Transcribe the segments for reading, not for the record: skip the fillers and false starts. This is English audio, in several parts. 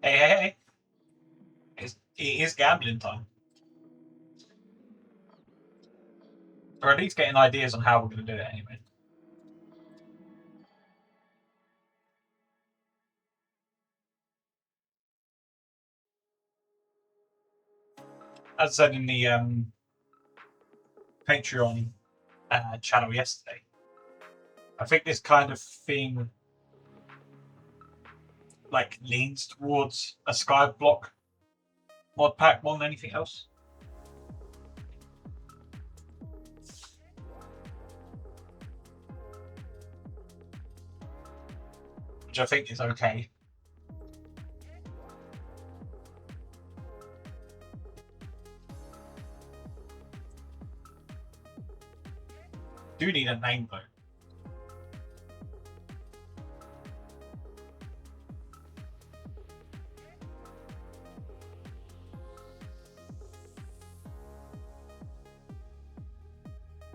Hey. It is gambling time. Or at least getting ideas on how we're going to do it anyway. As I said in the Patreon channel yesterday, I think this kind of thing like leans towards a Skyblock mod pack more than anything else. Which I think is okay. Do need a name though.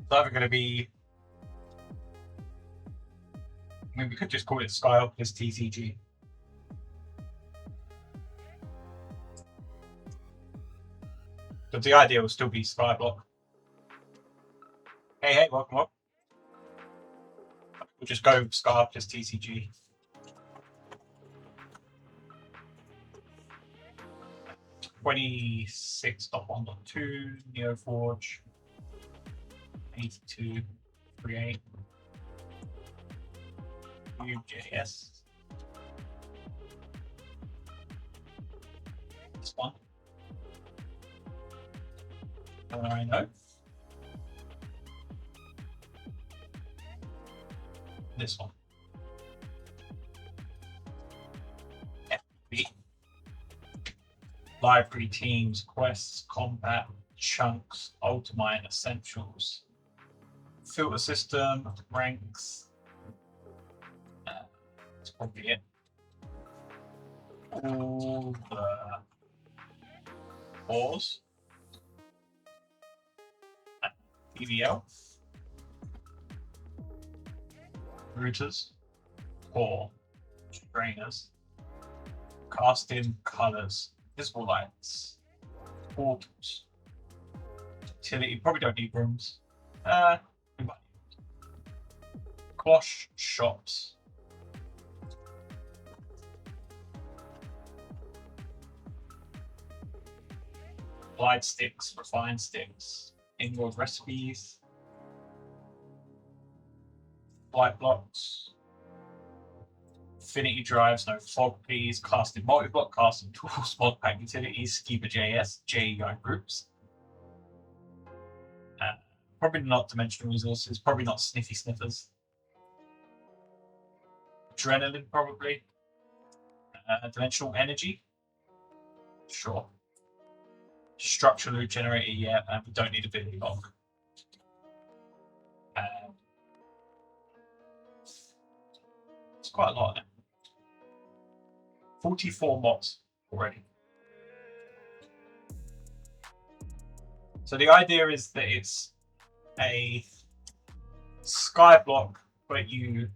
It's either going to be. I mean, we could just call it Skyopolis TCG. But the idea will still be Skyblock. Hey, welcome up. We'll just go Skyopolis TCG. $26.1.2 Neoforge 82 create UJS. This one. I know. This one. FB. Library teams, quests, combat, chunks, ultimate, essentials, filter system, ranks. That's probably it. All the ores. PVL. Routers. Core. Trainers. Casting colors. Visible lights. Portals. Utility. Probably don't need rooms. Quash shops. Applied sticks, refined sticks, inward recipes, light blocks, affinity drives, no fog please, casting multi-block, casting tools, Modpack utilities, schema JS, JEI groups. Probably not dimensional resources, probably not sniffy sniffers. Adrenaline, probably. Dimensional energy. Sure. Structural loot generator, yeah, and we don't need a bit block. It's quite a lot. 44 mods already. So the idea is that it's a Skyblock, but you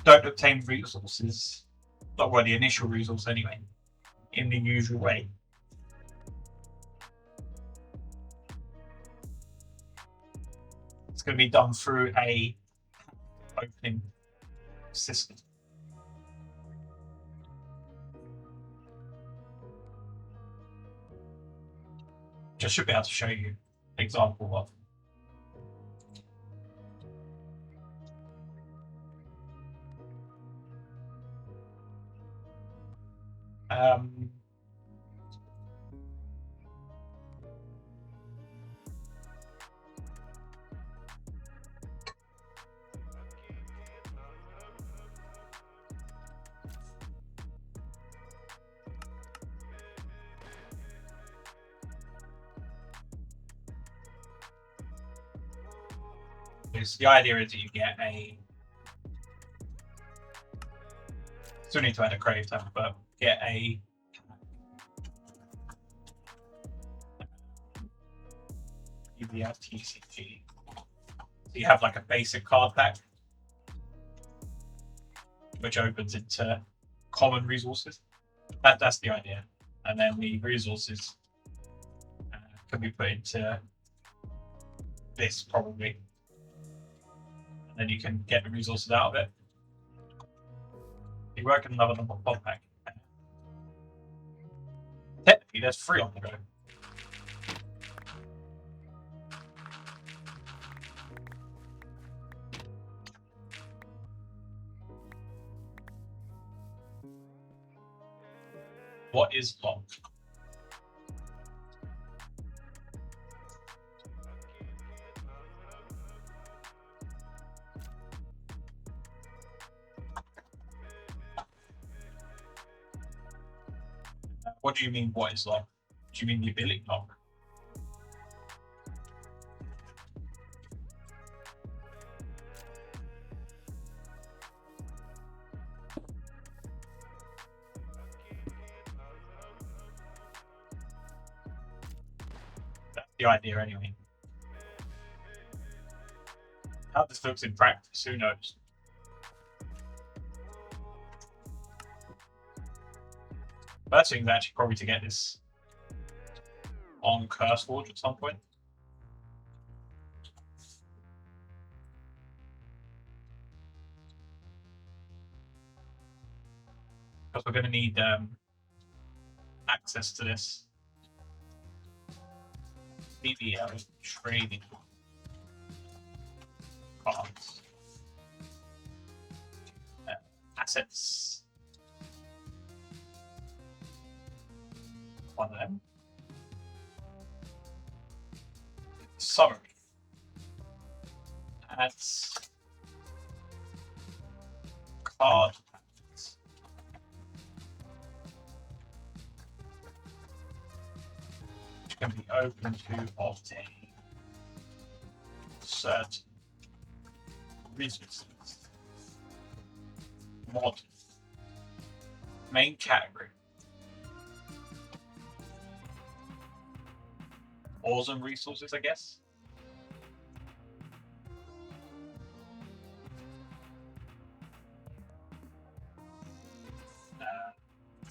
don't obtain resources, well, the initial resource anyway, in the usual way. It's going to be done through a opening system. Just should be able to show you an example of. The idea is that you get a. Still need to add a crave tab, but get a. UVF TCG. So you have like a basic card pack, which opens into common resources. That's the idea. And then the resources can be put into this probably. And then you can get the resources out of it. You work in another Modpack. Technically, there's 3 on the go. What is locked? What do you mean, what is locked? Do you mean the ability lock? That's the idea anyway. How this looks in practice, who knows? First thing is actually probably to get this on Curse Forge at some point. Because we're going to need access to this BBL trading cards. Assets. One of them. Summary. That's card packs. Which can be open to obtain certain resources. Mod. Main category. Ores and resources, I guess.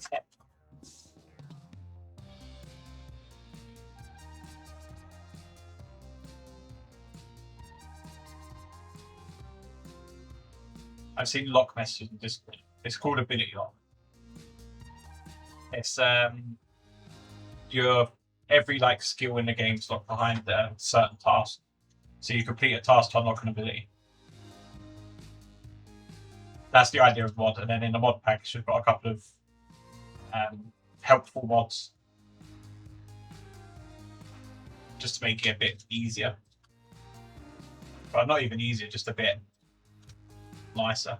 Tech. I've seen lock messages in Discord. It's called ability lock. It's your every like skill in the game is locked behind a certain task. So you complete a task to unlock an ability. That's the idea of mod, and then in the mod package you've got a couple of helpful mods just to make it a bit easier. But not even easier, just a bit nicer.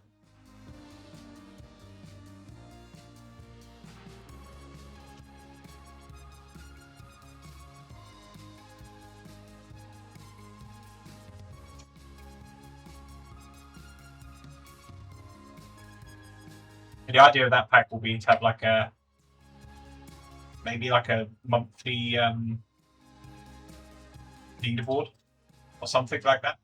And the idea of that pack will be to have like a maybe like a monthly leaderboard or something like that.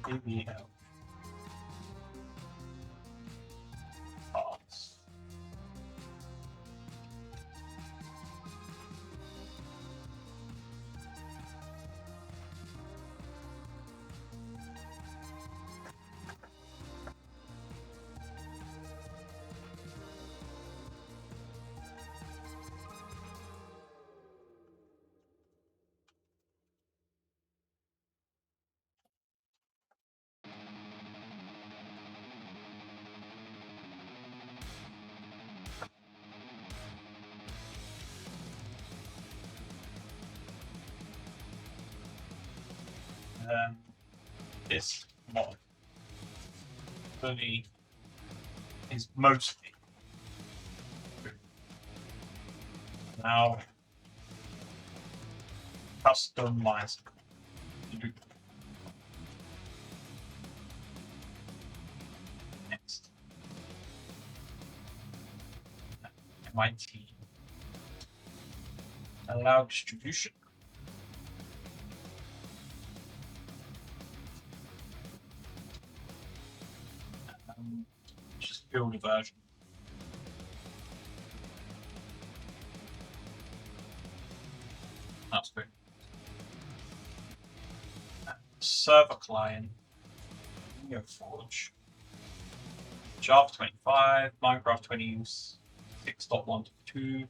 BBL. This mod fully is mostly now customized. Next. my team. Allow distribution. Just build a version. That's good. Server client. Forge. Java 25, Minecraft 26.1.2.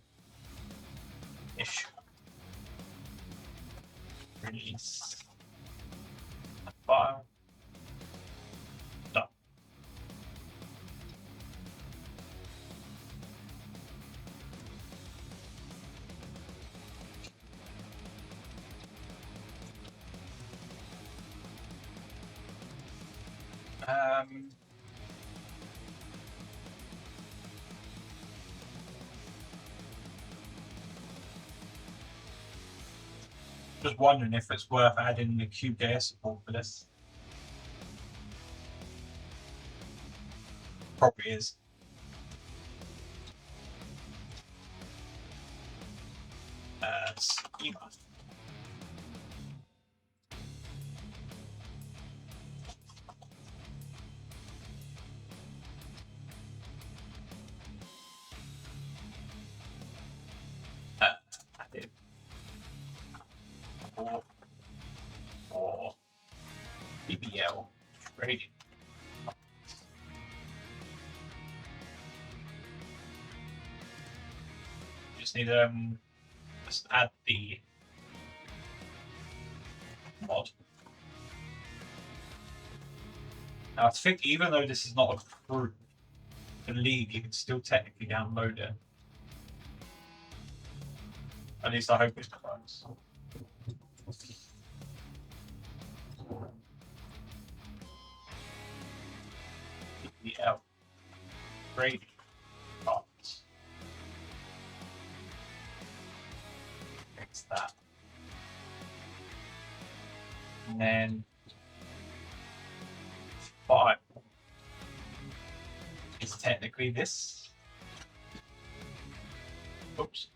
Issue. Release. File. Done. Just wondering if it's worth adding the Qt support for this. Probably is. Schema. Added. Or BBL trading. Just need just add the mod. Now I think even though this is not approved, I believe you can still technically download it. At least I hope it works. BBL trading cards. Fix that. And then 5 is technically this. Oops.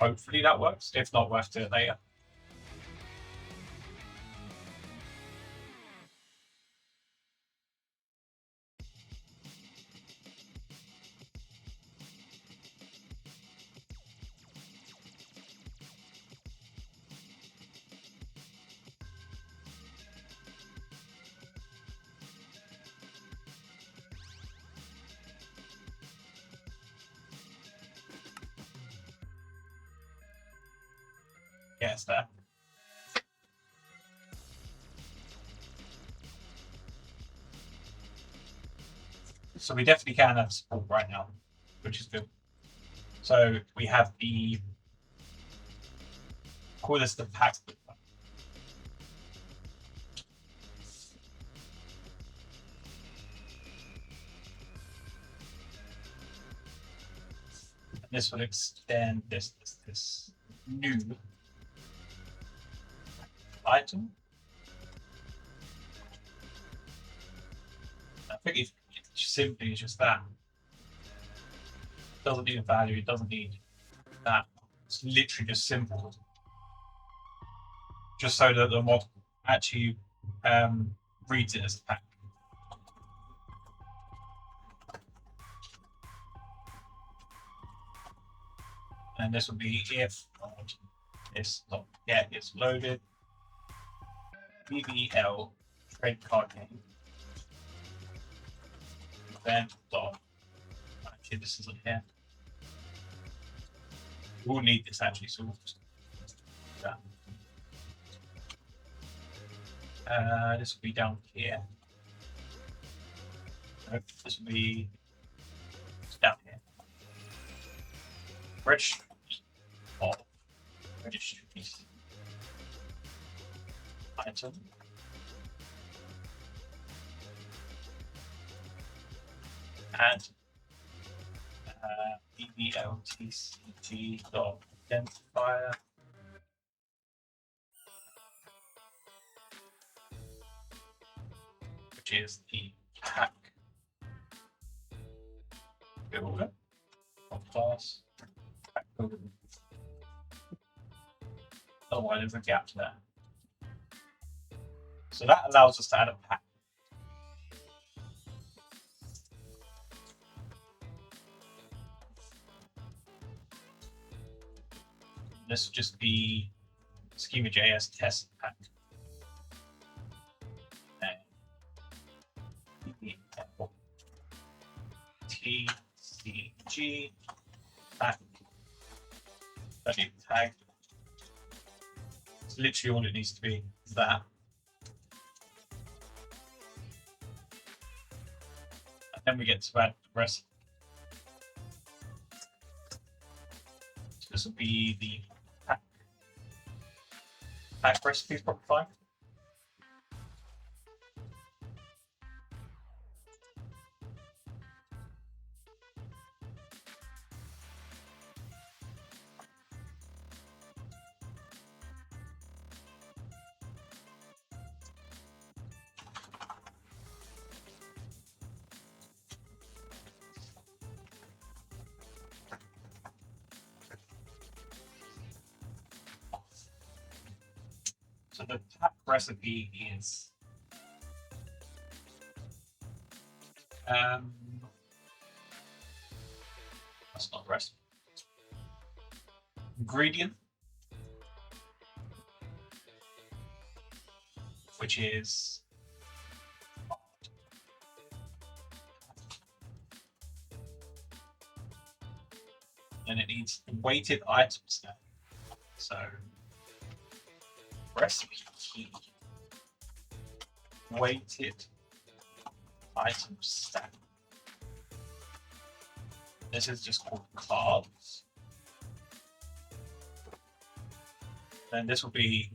Hopefully that works. If not, we'll have to do it later. Yeah, it's there. So we definitely can have support right now, which is good. So we have the, call this the pack. And this will extend this new item. I think it simply is just that. It doesn't need a value, it doesn't need that. It's literally just simple. Just so that the mod actually reads it as a pack. And this will be if it's not yet it's loaded. BBL trade card game. Then dot. Actually, this isn't here. We'll need this actually, so we'll just do that. This will be down here. Nope, this will be down here. Registry of registries. Item. And BBLTCG.identifier. Which is the pack builder, class, pack builder. Otherwise, there's a gap there. So that allows us to add a pack. This will just be schema.js test pack. TCG pack. That need tag. It's literally all it needs to be is that. And then we get to add the rest. So this will be the pack recipe is probably fine. So the pack recipe is that's not the recipe. Ingredient, which is and it needs weighted items now. So recipe key weighted item stack. This is just called cards. Then this will be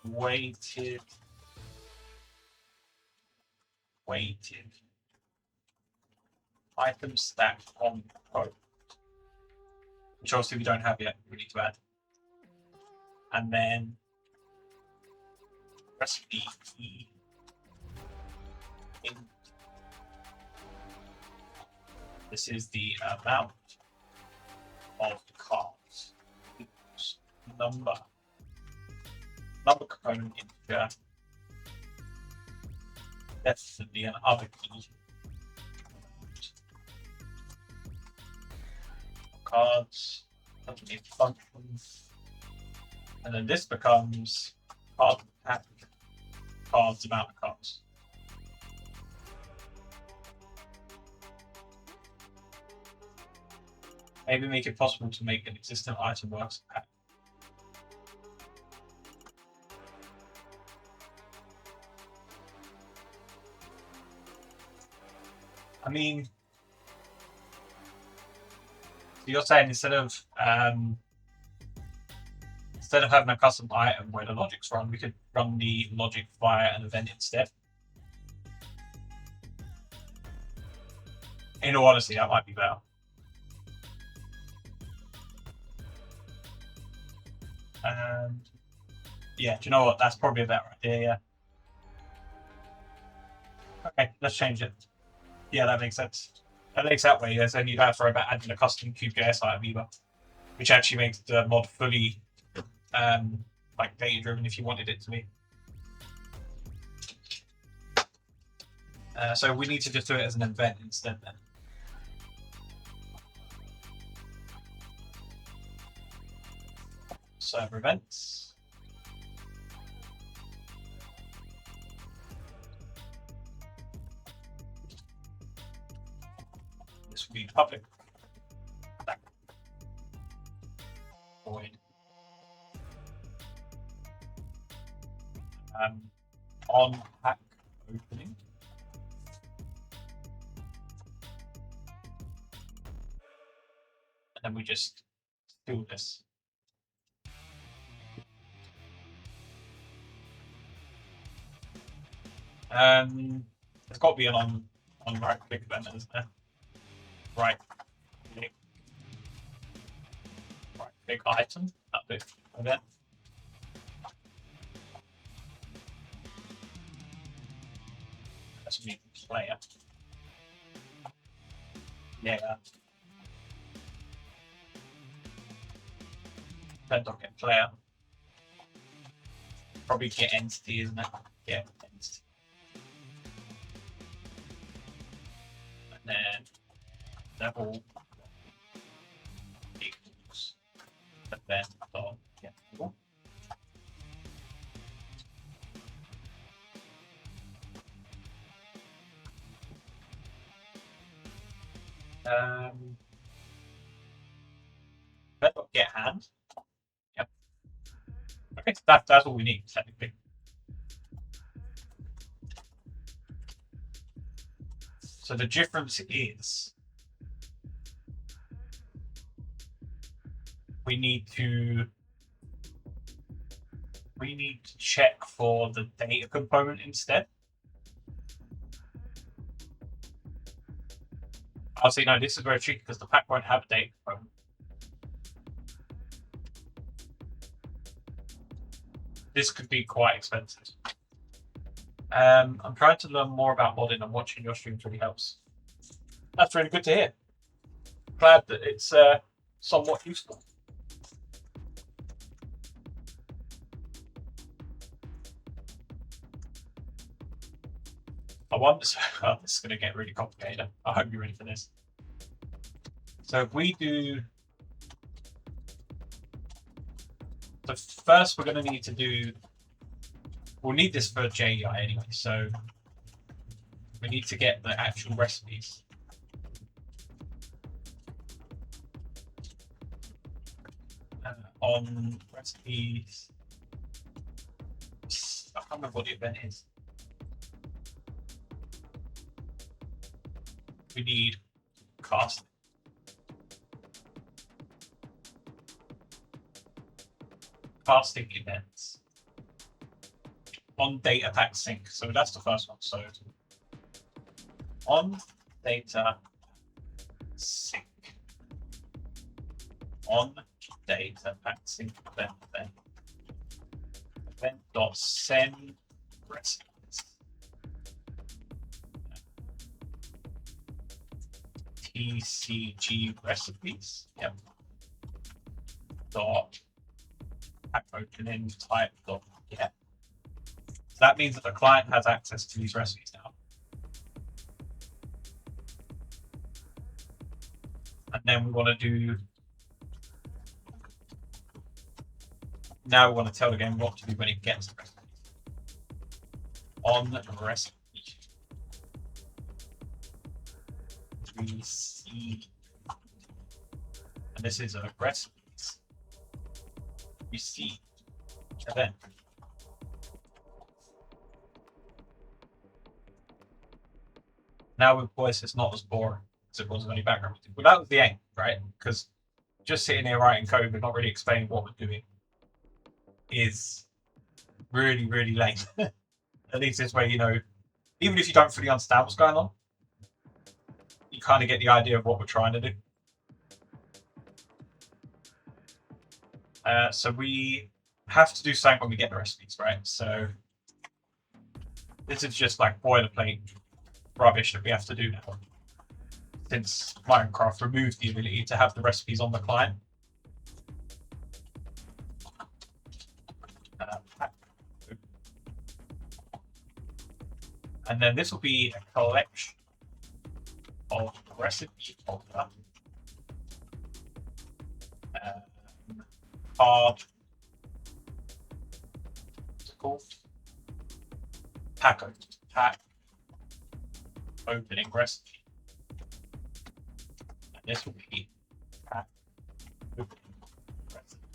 weighted item stack on code, which obviously we don't have yet. We need to add, and then recipe key in. This is the amount of the cards equals number component integer, definitely an other key. Cards, underneath functions, and then this becomes card pack, cards amount of cards. Maybe make it possible to make an existing item work as a pack. I mean, you're saying instead of having a custom item where the logic's run, we could run the logic via an event instead. In all honesty, that might be better. And yeah, do you know what? That's probably a better idea. Yeah. Okay, let's change it. Yeah, that makes sense. At least that way, then you don't have to worry about adding a custom Cube.js item either, which actually makes the mod fully like data driven if you wanted it to be. So we need to just do it as an event instead then. Server events. This will be public. Void. On pack opening. And then we just do this. There's got to be an on right click event, isn't there? Right click item, that bit event. That's me player. Yeah. Then don't get player. Probably get entity, isn't it? Yeah, entity. And then level equals event dot get level. Event dot get hand. Yep. Okay, that's all we need technically. So the difference is we need to check for the data component instead. I'll say no, this is very tricky because the pack won't have a data component. This could be quite expensive. I'm trying to learn more about modding, and watching your streams really helps. That's really good to hear. Glad that it's somewhat useful. I wonder. Oh, this is going to get really complicated. I hope you're ready for this. So if we do. So first, we're going to need to do. We'll need this for JEI anyway. So we need to get the actual recipes. On recipes. I can't remember what the event is. We need casting. Casting events. On data pack sync. So that's the first one. So on data sync. On data pack sync event dot send recipes. TCG recipes. Yep. Dot pack opening type dot get. So that means that the client has access to these recipes now. And then we want to do. Now we want to tell the game what to do when it gets the recipe. On the recipe. We see. And this is a recipes. We see event. Now with voice, it's not as boring as it was with any background music. But that was the aim, right? Because just sitting here writing code but not really explaining what we're doing is really, really lame. At least this way, you know, even if you don't fully understand what's going on, you kind of get the idea of what we're trying to do. So we have to do something when we get the recipes, right? So this is just like boilerplate rubbish that we have to do now, since Minecraft removed the ability to have the recipes on the client. And then this will be a collection of recipe folder. Card. What's it called? Pack opening recipe. And this will be pack opening recipe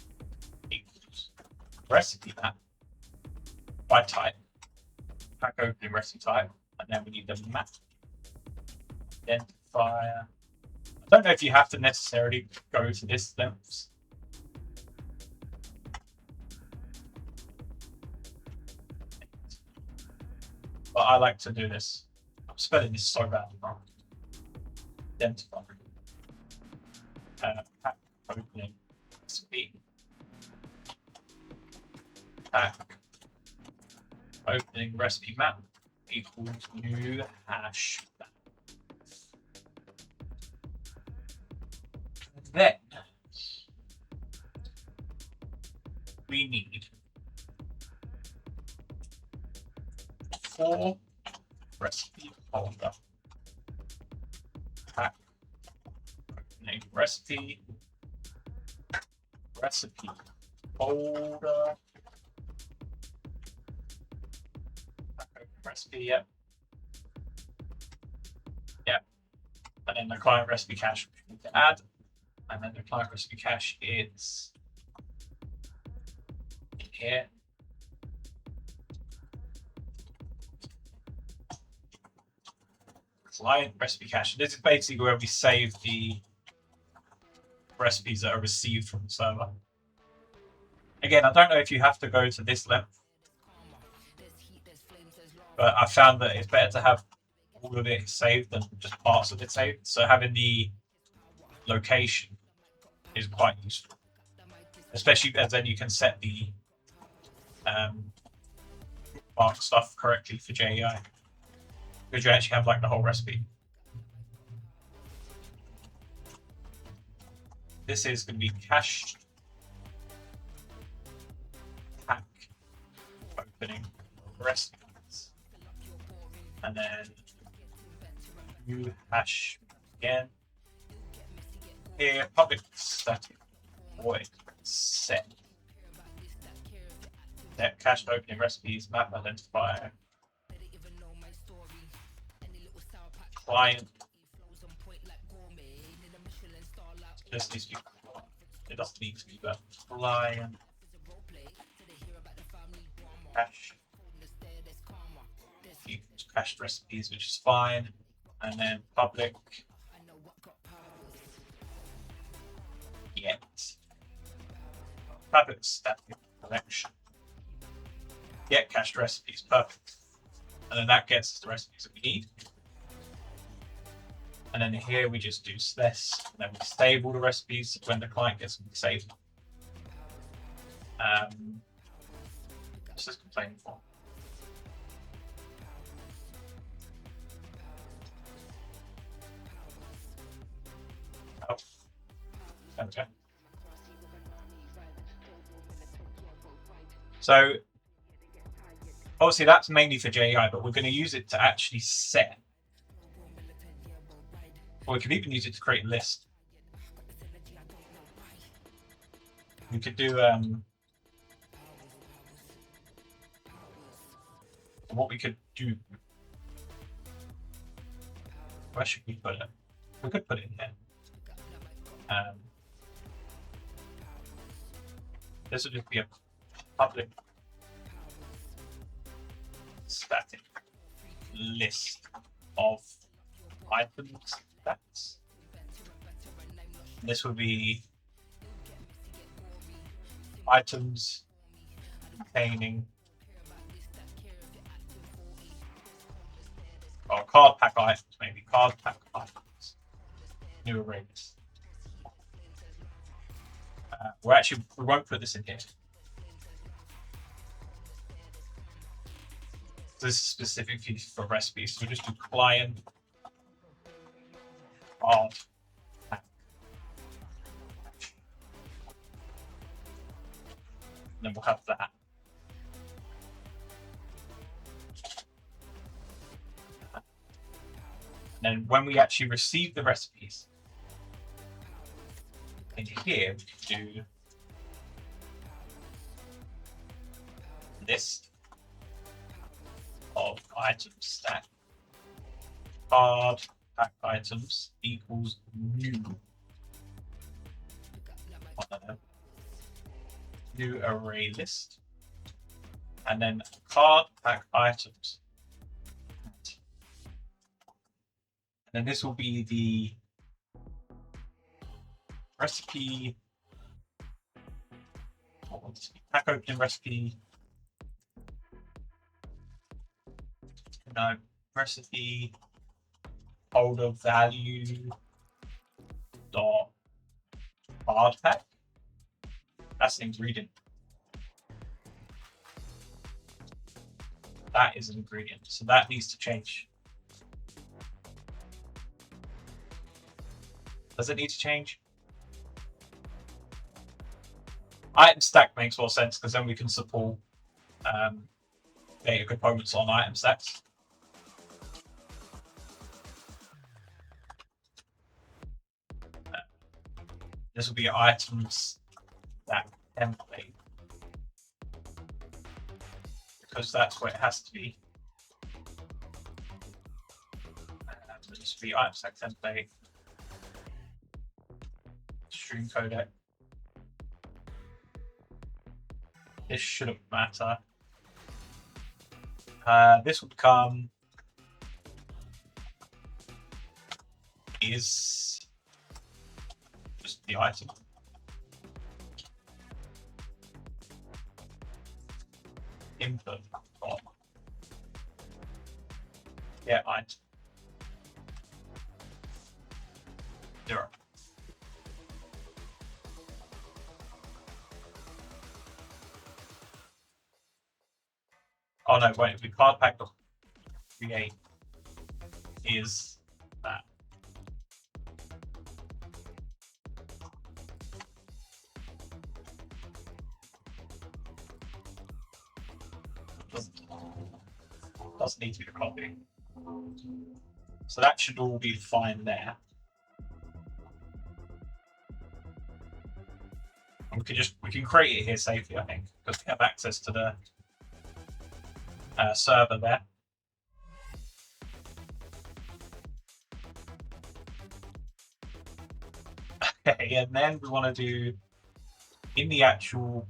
equals recipe map by type. Pack opening recipe type, and then we need the map identifier. I don't know if you have to necessarily go to this length. But I like to do this. I'm spelling this so badly wrong. Identifier. Pack opening recipe. Pack opening recipe map equals new hash map. Then we need 4 recipe folder. Pack name recipe folder. Recipe, yep. And then the client recipe cache we need to add. And then the client recipe cache is in here. Client recipe cache. This is basically where we save the recipes that are received from the server. Again, I don't know if you have to go to this length, but I found that it's better to have all of it saved than just parts of it saved. So having the location is quite useful, especially as then you can set the mark stuff correctly for JEI, because you actually have like the whole recipe. This is going to be cached pack opening recipes, and then new hash again. Here, public static void set cached opening recipes map identifier client. This needs to be, it doesn't need to be, but client cache cached recipes, which is fine, and then public get public static collection get cached recipes, perfect, and then that gets us the recipes that we need. And then here we just do this, and then we save all the recipes when the client gets them saved. What's this complaining for? Oh, okay. So obviously that's mainly for JEI, but we're going to use it to actually set. Or we could even use it to create a list. We could do what we could do. Where should we put it? We could put it in here. This would just be a public static list of items. This would be items containing card pack items, maybe card pack items. New arrays. We won't put this in here. This is specifically for recipes, so we'll just do client card pack. And then we'll have that. And then when we actually receive the recipes, in here we can do list of items stack card pack items equals new array list, and then card pack items, and then this will be the recipe, pack opening recipe, no, recipe folder value dot card pack. That's an ingredient. That is an ingredient, so that needs to change. Does it need to change? Item stack makes more sense because then we can support data components on item stacks. This will be items stack template because that's where it has to be. This will be item stack template, stream codec. This shouldn't matter. This will become is just the item. Input on. Yeah, item. 0. Oh no, wait, we card pack create is that. Doesn't need to be the copy. So that should all be fine there. And we can create it here safely, I think, because we have access to the server there. Okay, and then we want to do in the actual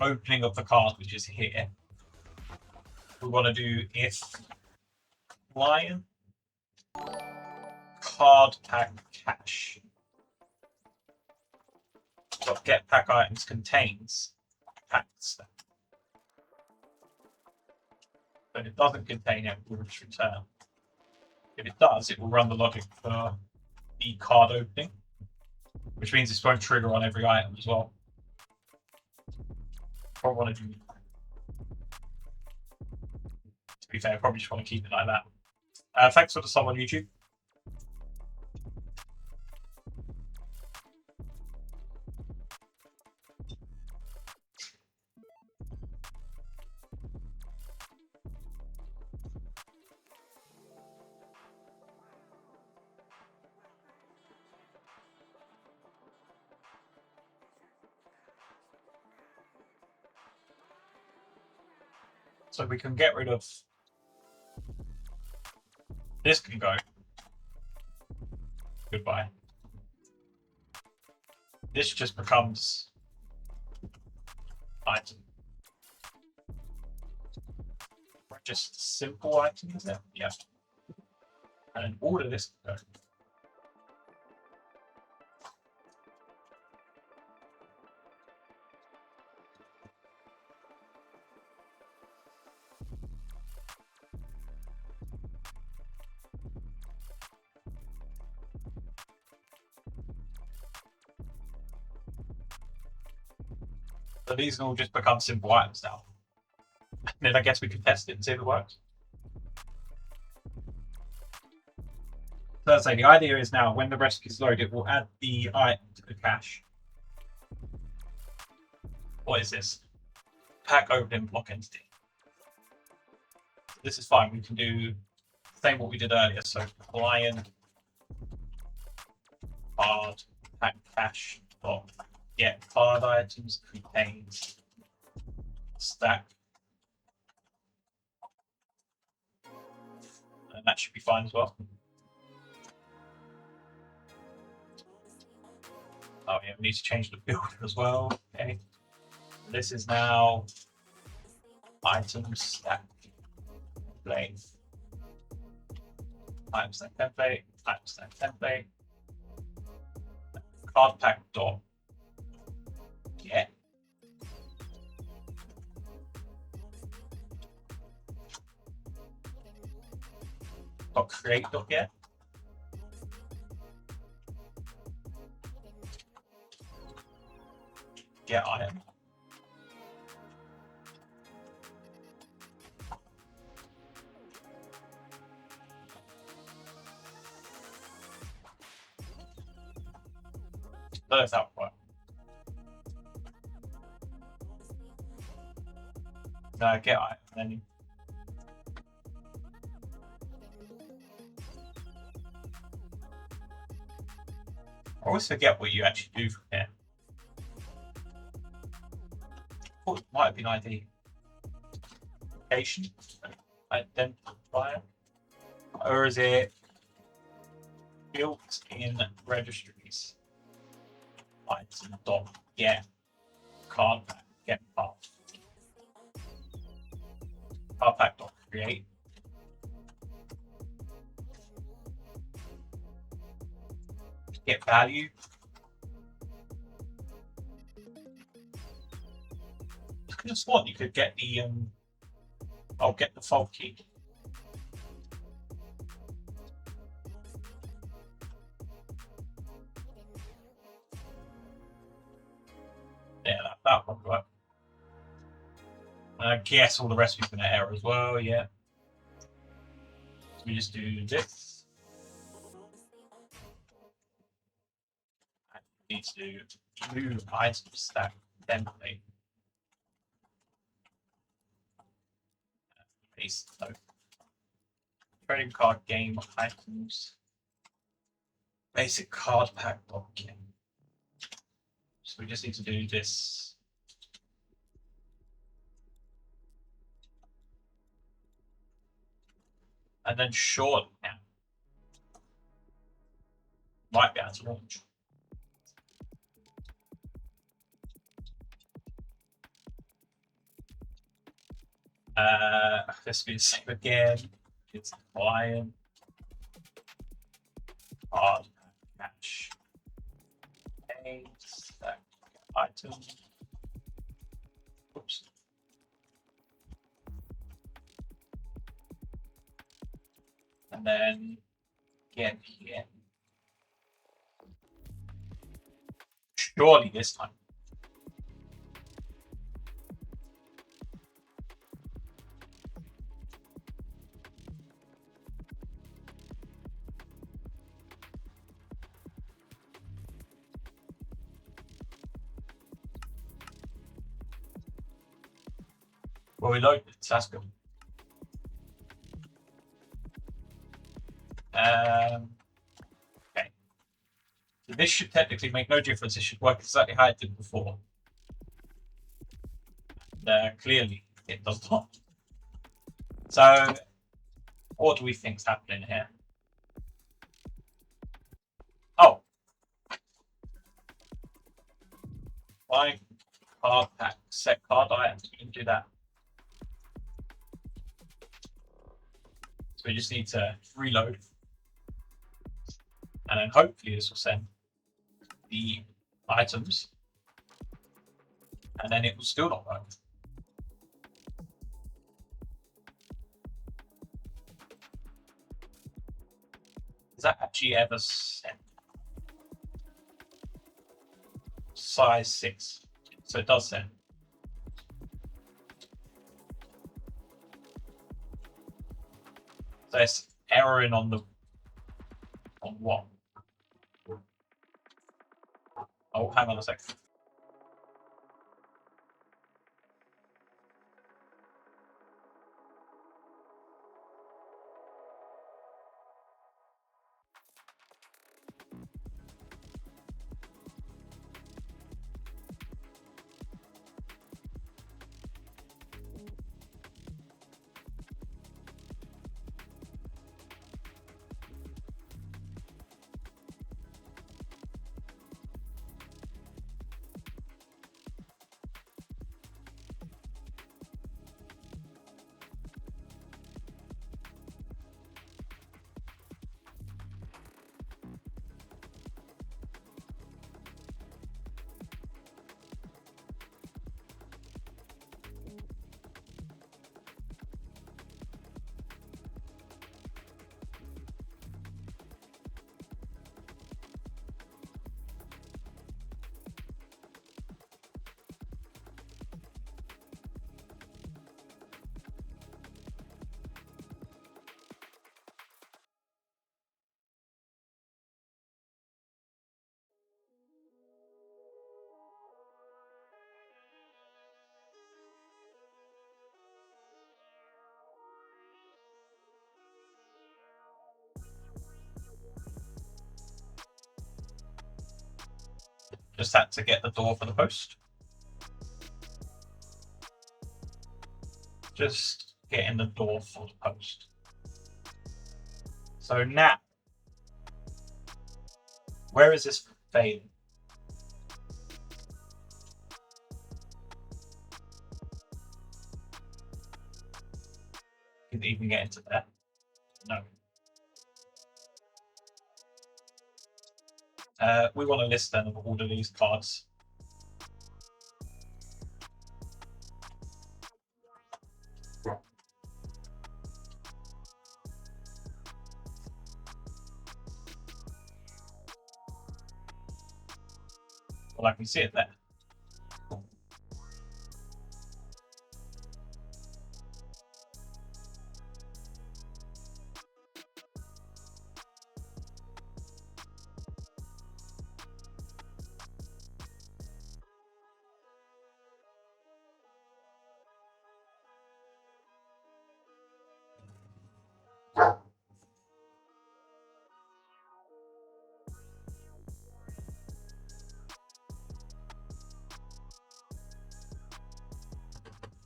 opening of the card, which is here. We want to do if client card pack cache get pack items contains pack stack. But if it doesn't contain it, we'll just return. If it does, it will run the logic for the card opening, which means this won't trigger on every item as well. Probably want to do. To be fair, I probably just want to keep it like that. Thanks for the sub on YouTube. So we can get rid of this. Can go. Goodbye. This just becomes item. Just simple item, is it? Yeah. And all of this can go. So these can all just become simple items now. And then I guess we can test it and see if it works. So let's say the idea is now when the recipe is loaded, we'll add the item to the cache. What is this? Pack open block entity. This is fine. We can do the same what we did earlier. So client card pack cache dot get card items contains stack. And that should be fine as well. Oh yeah, we need to change the builder as well. Okay. This is now items stack template. Item stack template, item stack template. Card pack dot get. Dot create dot get. Get item. Don't know if that will work. get item. Then I always forget what you actually do from here. Thought it might have been identifier, or is it built in registries? Item dot get card pack get path. Card pack dot create. Get value. I could have sworn you could get the I'll get the fault key. Yeah, that one work. I guess all the recipes are going to error as well, yeah. So we just do this. And we need to move item stack template. Paste though. Trading card game items. Basic card pack document. So we just need to do this. And then short now. Might be able to launch. This will be the same again. It's client. Card match. Stack item. Oops. And then again here. Surely this time. Well, we loaded it, so that's good. Okay. So this should technically make no difference. It should work exactly how it did before. Clearly, it does not. So, what do we think's happening here? Oh. Buy card pack, set card items. We can do that. So we just need to reload. And then hopefully this will send the items. And then it will still not work. Is that actually ever sent? Size 6. So it does send. So it's erroring on the what? Oh, hang on a second. Just had to get the door for the post. Just getting the door for the post. So now, where is this failing? Can even get into there? No. We want a list then of all of these cards. Well, I can see it there.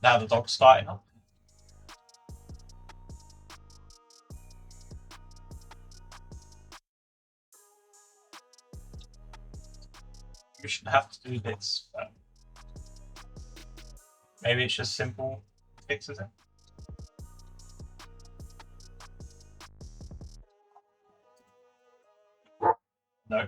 Now the dog's starting up. We shouldn't have to do this. Maybe it's just simple fixes it. No.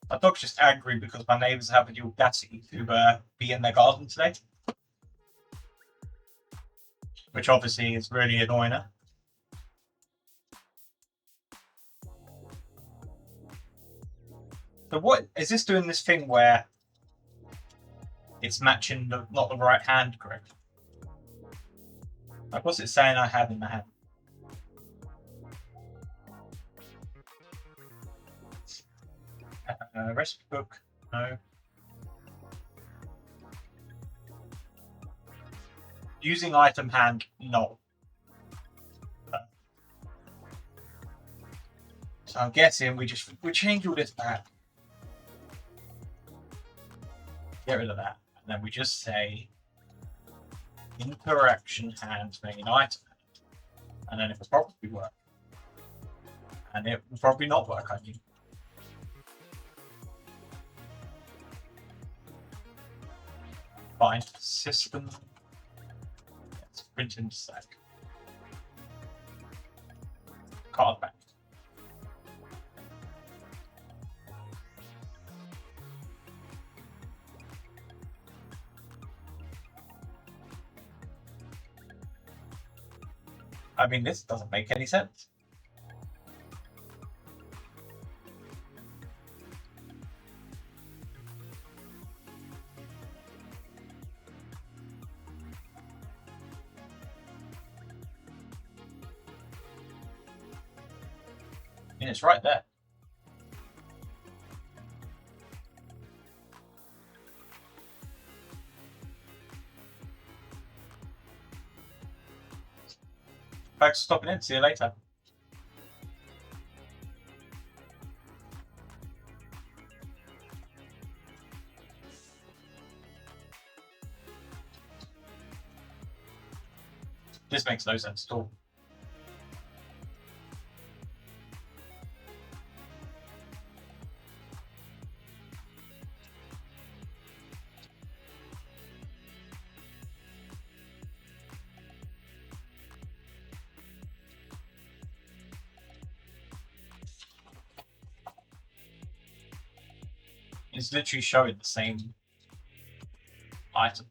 My dog's just angry because my neighbours have the audacity to be in their garden today. Which obviously is really annoying her. So what is this doing this thing where it's matching not the right hand correct? Like what's it saying I have in my hand? Recipe book, no. Using item hand, no. So I'm guessing we change all this back. Get rid of that. And then we just say interaction hand main item hand. And then it will probably work. And it will probably not work, I mean. Fine. System. Let's print in sec. Card back. I mean, this doesn't make any sense. And it's right there. Thanks for stopping in. See you later. This makes no sense at all. It's literally showing the same item.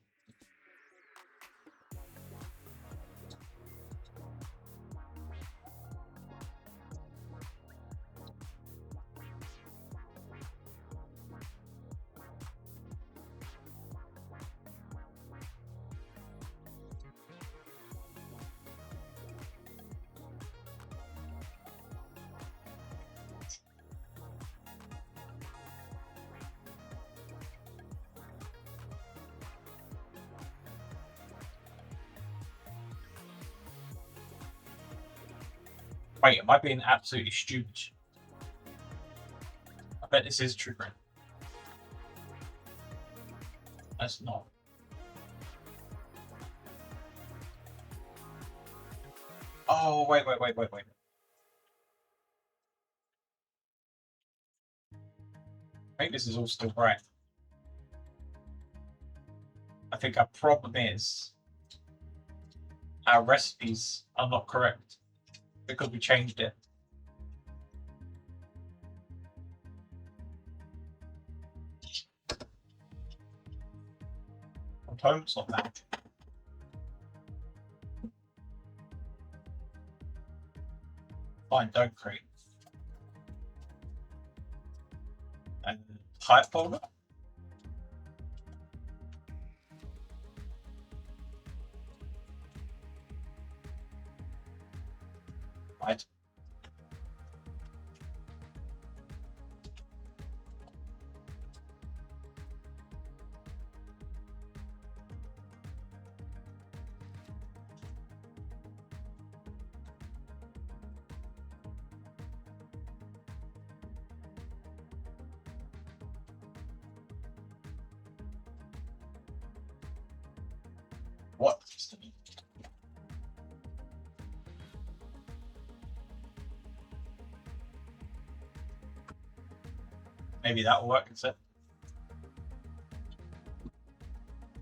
Wait, am I being absolutely stupid? I bet this is triggering. That's not. Oh, wait. I think this is all still right. I think our problem is our recipes are not correct because we changed it. Components not that. Fine, don't create. And type folder. Right. What? Maybe that will work instead.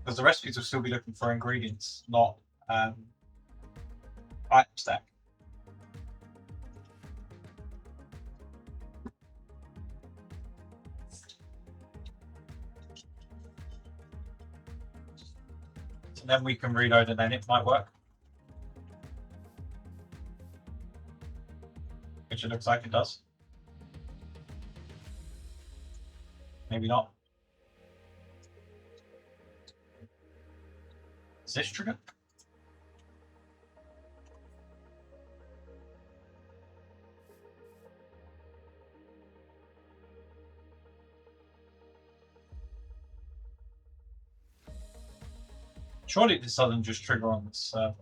Because the recipes will still be looking for ingredients, not item stack. So then we can reload and then it might work. Which it looks like it does. Maybe not. Is this trigger? Surely this doesn't just trigger on the server.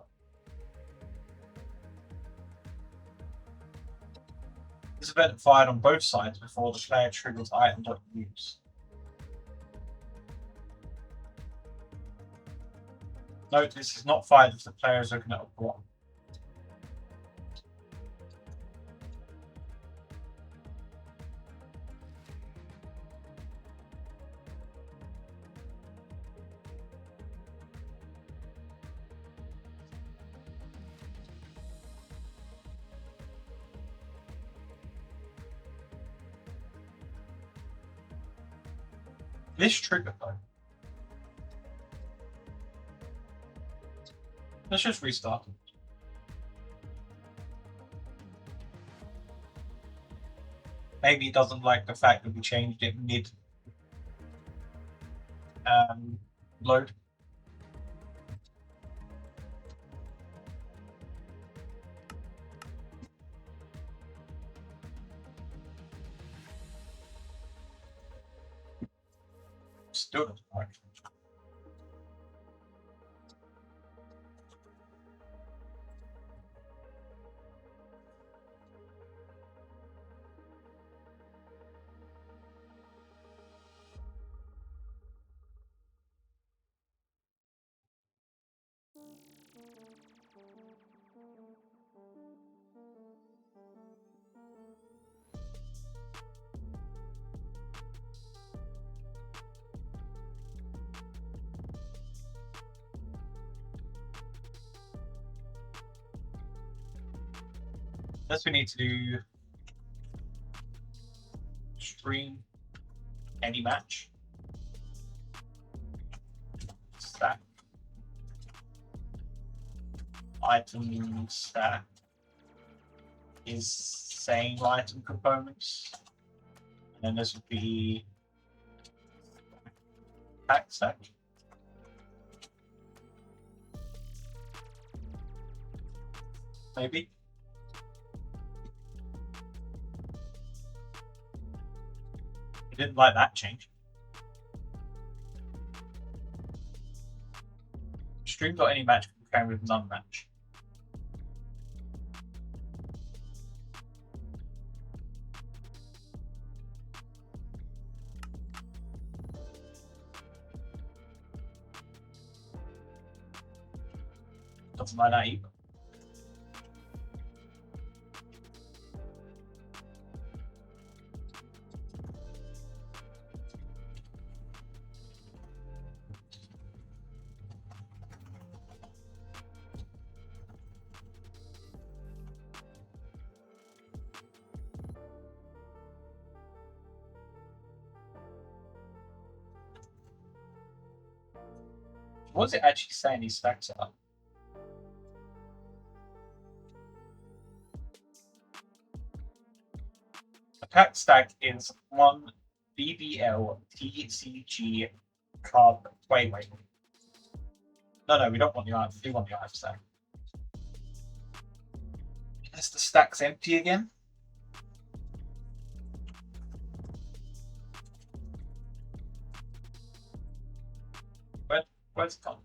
This event fired on both sides before the player triggers item.use. Note this is not fired if the player is looking at a block. This trigger though. Let's just restart it. Maybe it doesn't like the fact that we changed it mid load. Still doesn't work. Guess we need to do stream any match. Stack. Item stack is same item components. And then this would be pack stack. Maybe. I didn't like that change. Stream got any match comparing with none match. Doesn't like that either. What's it actually saying these stacks are? A pack stack is one BBL TCG card. Wait. No, we don't want the item. We do want the item stack. Unless the stack's empty again. Where's it gone?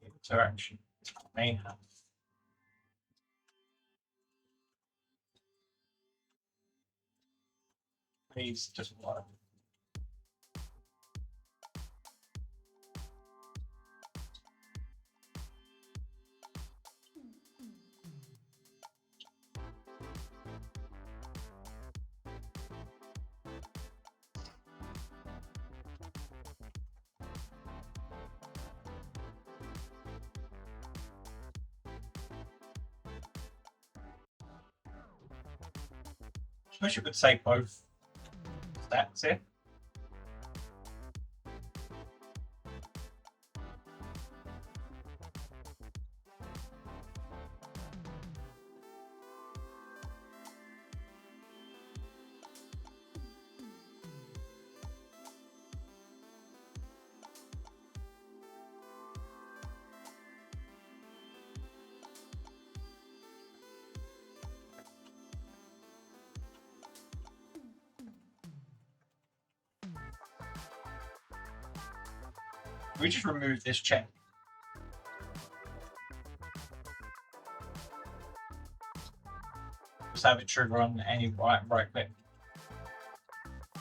Interaction. Main house. Please just one. I wish you could say both stats here. We just remove this check. Just have it trigger on any right click.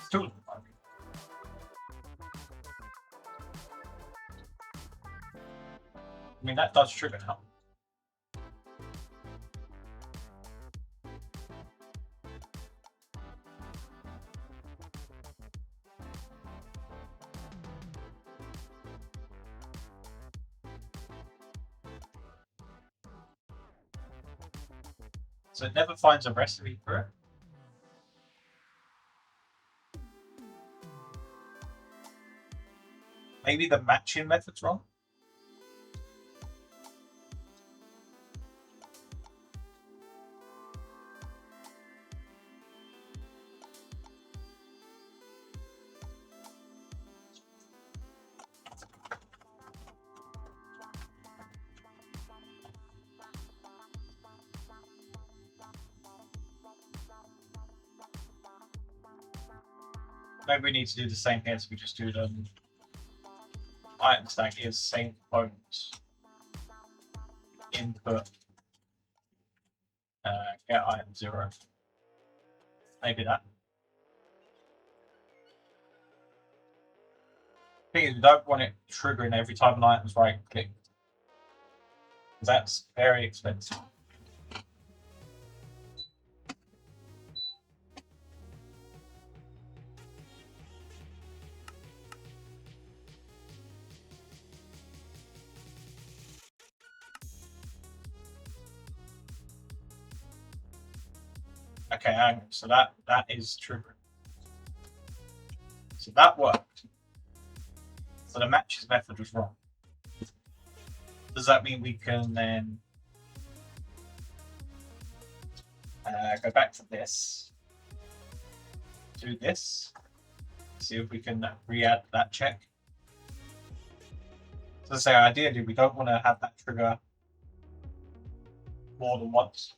Still doesn't work. I mean, that does trigger now. So it never finds a recipe for it. Maybe the matching method's wrong. Maybe we need to do the same here, so we just do the item stack is same components. Input get item 0. Maybe that. Thing is, we don't want it triggering every time an item's right click. That's very expensive. Okay, hang on. So that is triggering. So that worked. So the matches method was wrong. Does that mean we can then go back to this, do this, see if we can re-add that check? So say ideally we don't want to have that trigger more than once.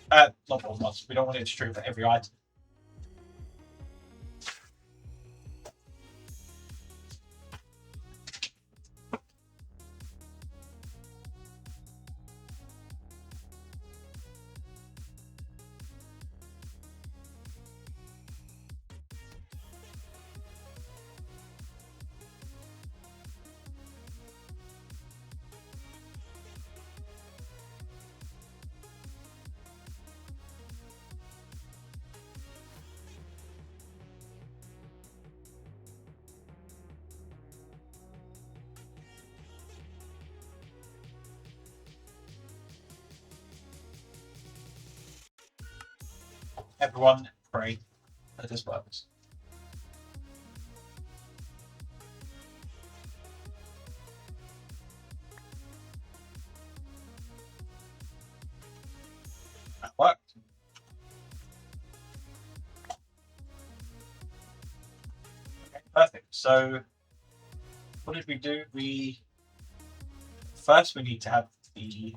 Not more than once. We don't want it to trigger for every item. Everyone pray that this works. That worked. Okay, perfect. So what did we do? First we need to have the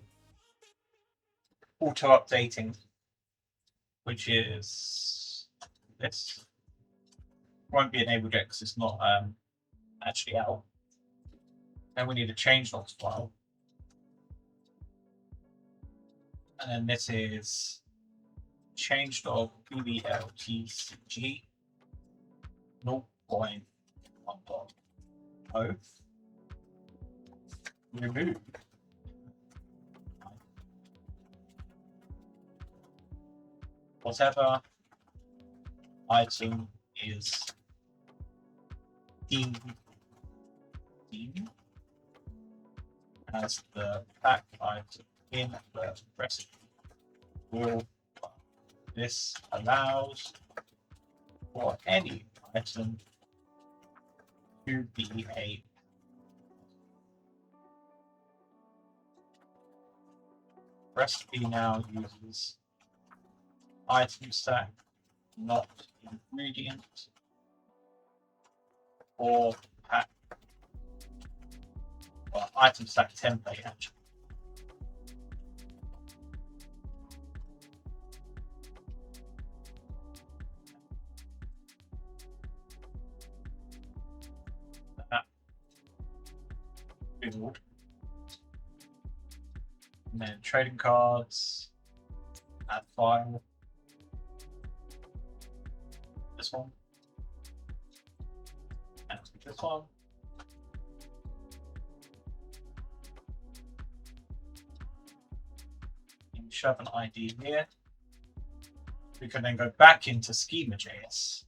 auto updating, which is this. Won't be enabled yet because it's not actually out. Then we need a change logs file. And then this is changelog pbltcg 0.1.0 remove whatever item is deemed as the pack item in the recipe. This allows for any item to be a recipe now uses item stack, not ingredient, or pack, or item stack template actually. Build. And then trading cards, add file, this one, and this one. You shove an ID here. We can then go back into schema.js,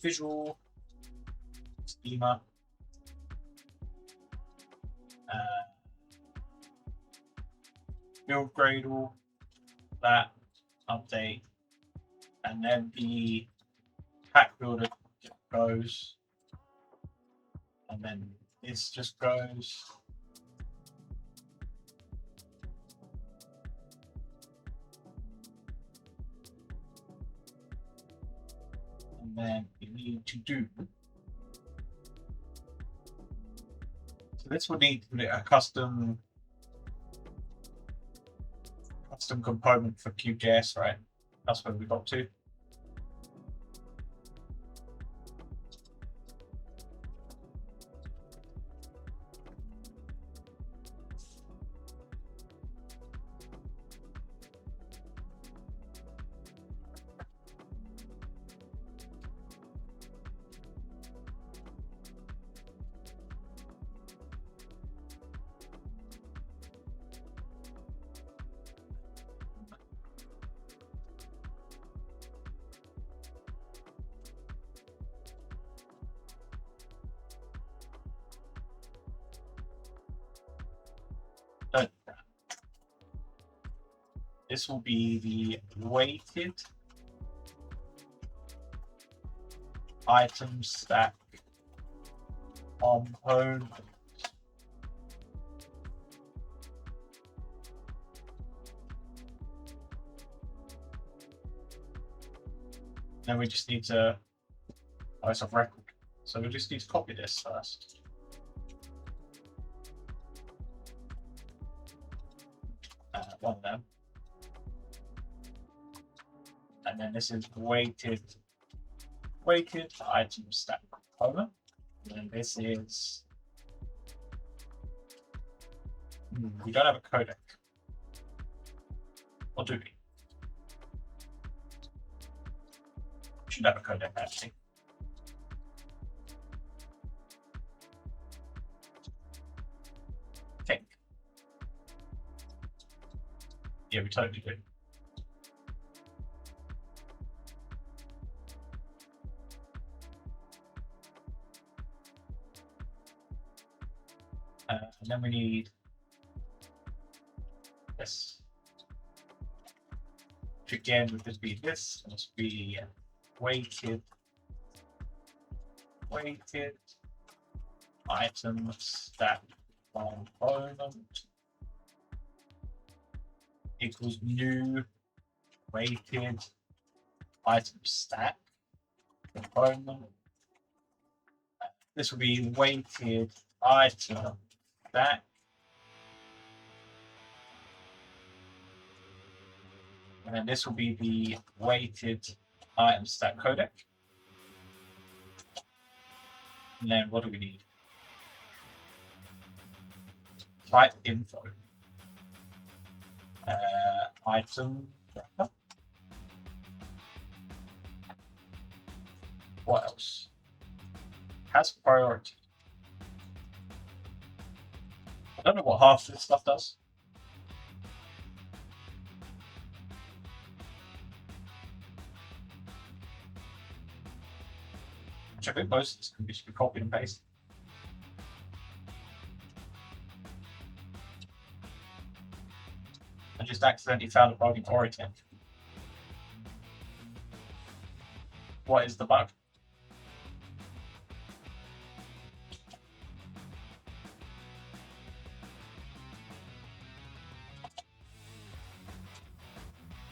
visual, schema, build Gradle, that update, and then the pack builder goes, and then this just goes. And then we need to do. So this would need a custom component for Qt.js, right? That's where we got to. This will be the weighted item stack component. Then we just need to place of record. So we just need to copy this first. One of them. And then this is weighted item stack component. And this is we don't have a codec. Or do we? We should have a codec actually. I think. Yeah, we totally do. And then we need this. Which again would just be this. It must be weighted item stack component equals new weighted item stack component. This will be weighted item stack and then this will be the weighted item stack codec. And then what do we need? Type info. Item wrapper. What else? Has priority. I don't know what half this stuff does. Which I think most of this can just be copied and pasted. I just accidentally found a bug in Origin. What is the bug?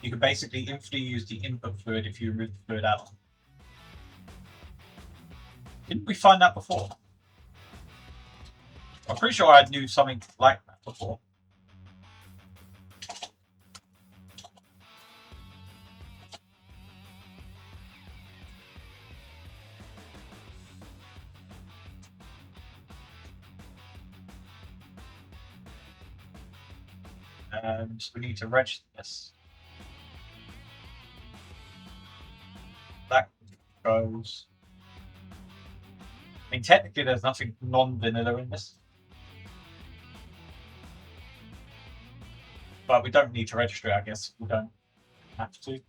You can basically infinitely use the input fluid if you remove the fluid out. Didn't we find that before? I'm pretty sure I knew something like that before. So we need to register this. That goes. I mean, technically, there's nothing non-vanilla in this, but we don't need to register it. I guess we don't have to.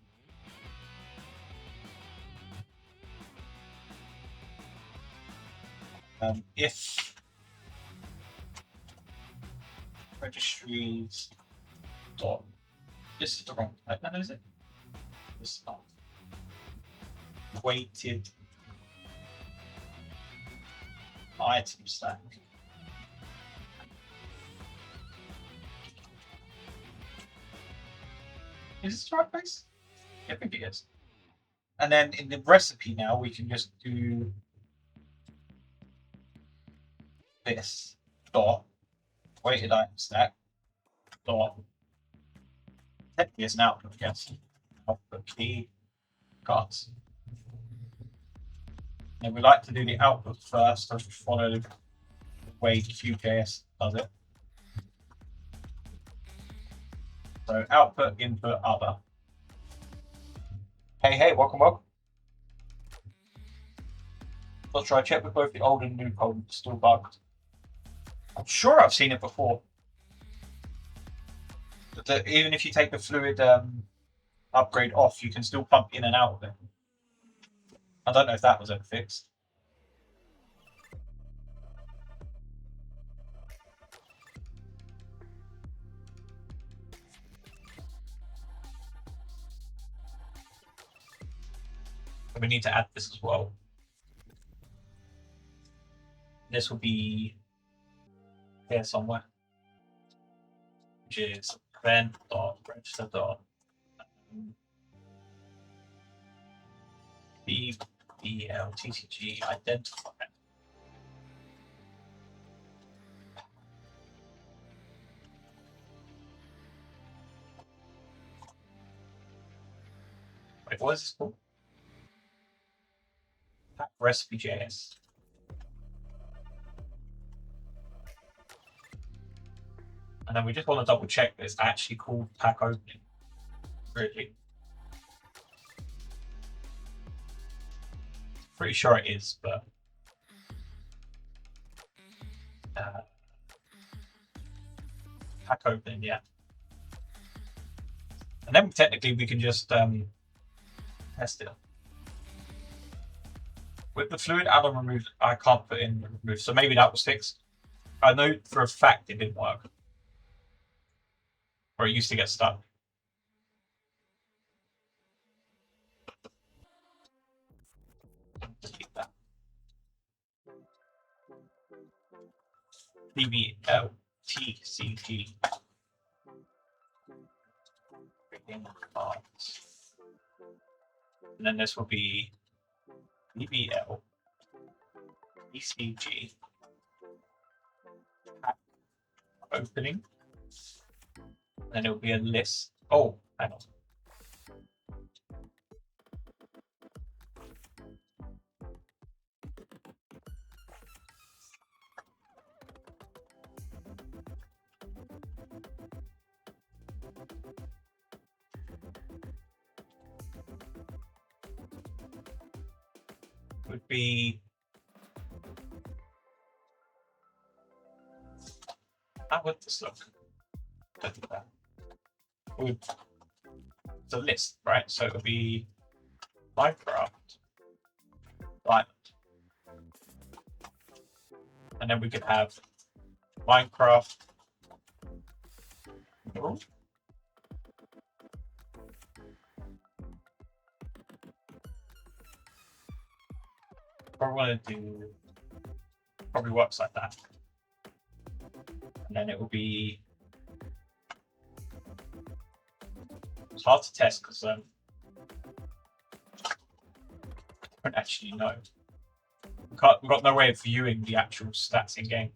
If registries dot, this is the wrong type, then is it? This is not weighted item stack. Is this the right place? I think it is. And then in the recipe now, we can just do this dot weighted item stack dot. Technically, it's an output, I guess. Output key cards. And we like to do the output first, so just follow the way QKS does it. So output, input, other. Hey, welcome. Not sure I checked with both the old and new code, it's still bugged. I'm sure I've seen it before. But even if you take the fluid upgrade off, you can still pump in and out of it. I don't know if that was ever fixed. And we need to add this as well. This will be here somewhere, which is event.register. BBLTCG identifier. Wait, what is this called? Pack recipe.js. And then we just want to double check that it's actually called pack opening. Really. Pretty sure it is, but pack opening, yeah. And then technically we can just test it. With the fluid add-on removed, I can't put in remove, so maybe that was fixed. I know for a fact it didn't work. Or it used to get stuck. Delete that. BBLTCG. And then this will be BBLTCG. Opening. And then it will be a list. Oh, hang on. Would be how would this look? Don't do that. It's a list, right? So it would be Minecraft, Diamond, and then we could have Minecraft. Oh. Probably want to do probably works like that, and then it will be. It's hard to test because I don't actually know. We've got no way of viewing the actual stats in game.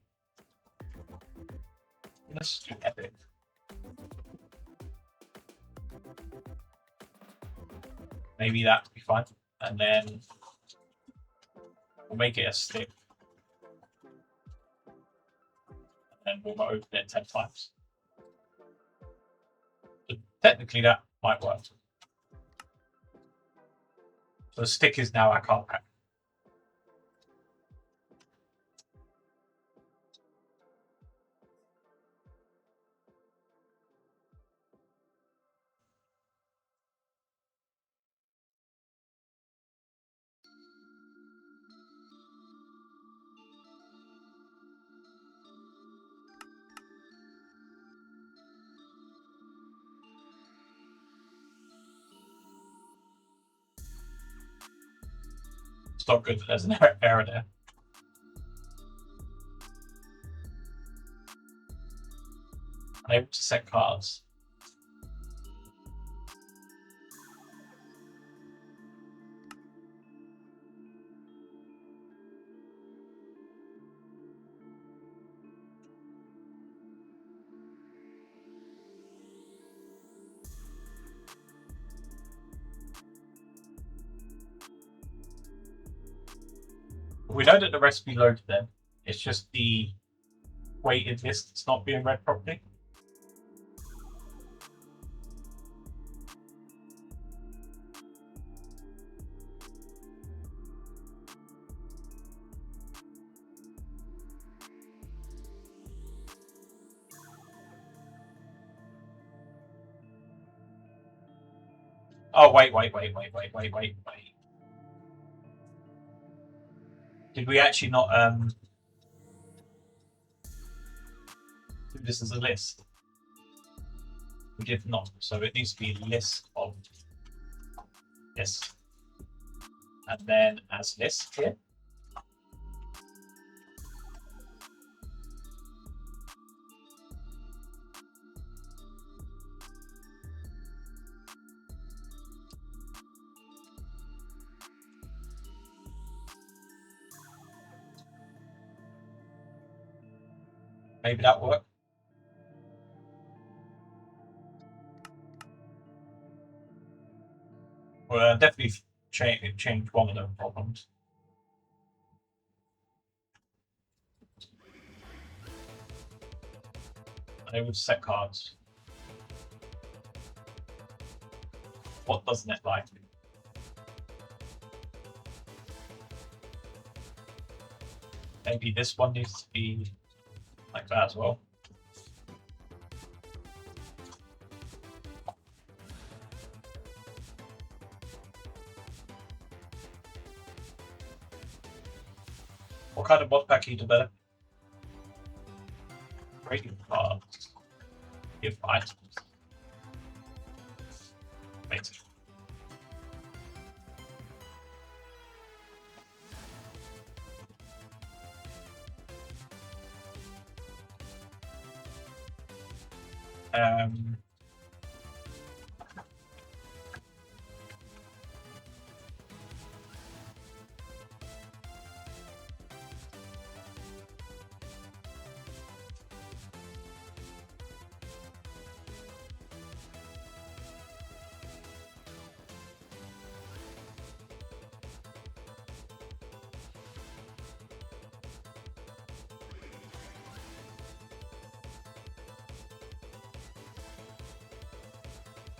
Let's do epic. Maybe that would be fine, and then we'll make it a stick, and then we'll open it 10 times. But technically, that might work. So the stick is now our card pack. It's not good that there's an error there. Unable to set cards. We know that the recipe loaded then. It's just the weighted list that's not being read properly. Oh, wait. Did we actually not do this as a list? We did not, so it needs to be a list of this. And then as list here. Maybe that will work. Well, definitely change one of the problems. They would set cards. What doesn't it like? Maybe this one needs to be like that as well. What kind of mod pack are you developing? Trading cards. Give items. Wait.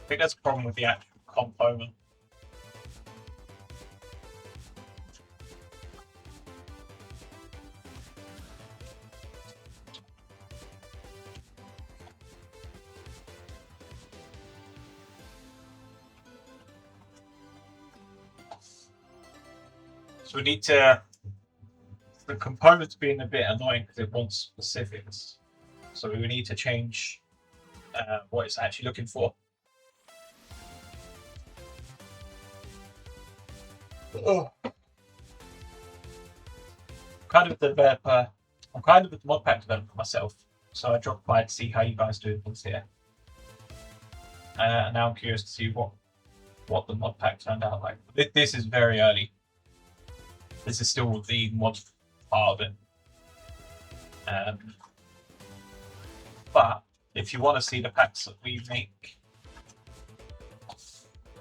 I think that's a problem with the actual component. So we need to. The component's being a bit annoying because it wants specifics. So we need to change what it's actually looking for. Oh. I'm kind of the Modpack developer myself, so I dropped by to see how you guys do things here. And now I'm curious to see what the Modpack turned out like. This is very early. This is still the mod part of it. But if you want to see the packs that we make,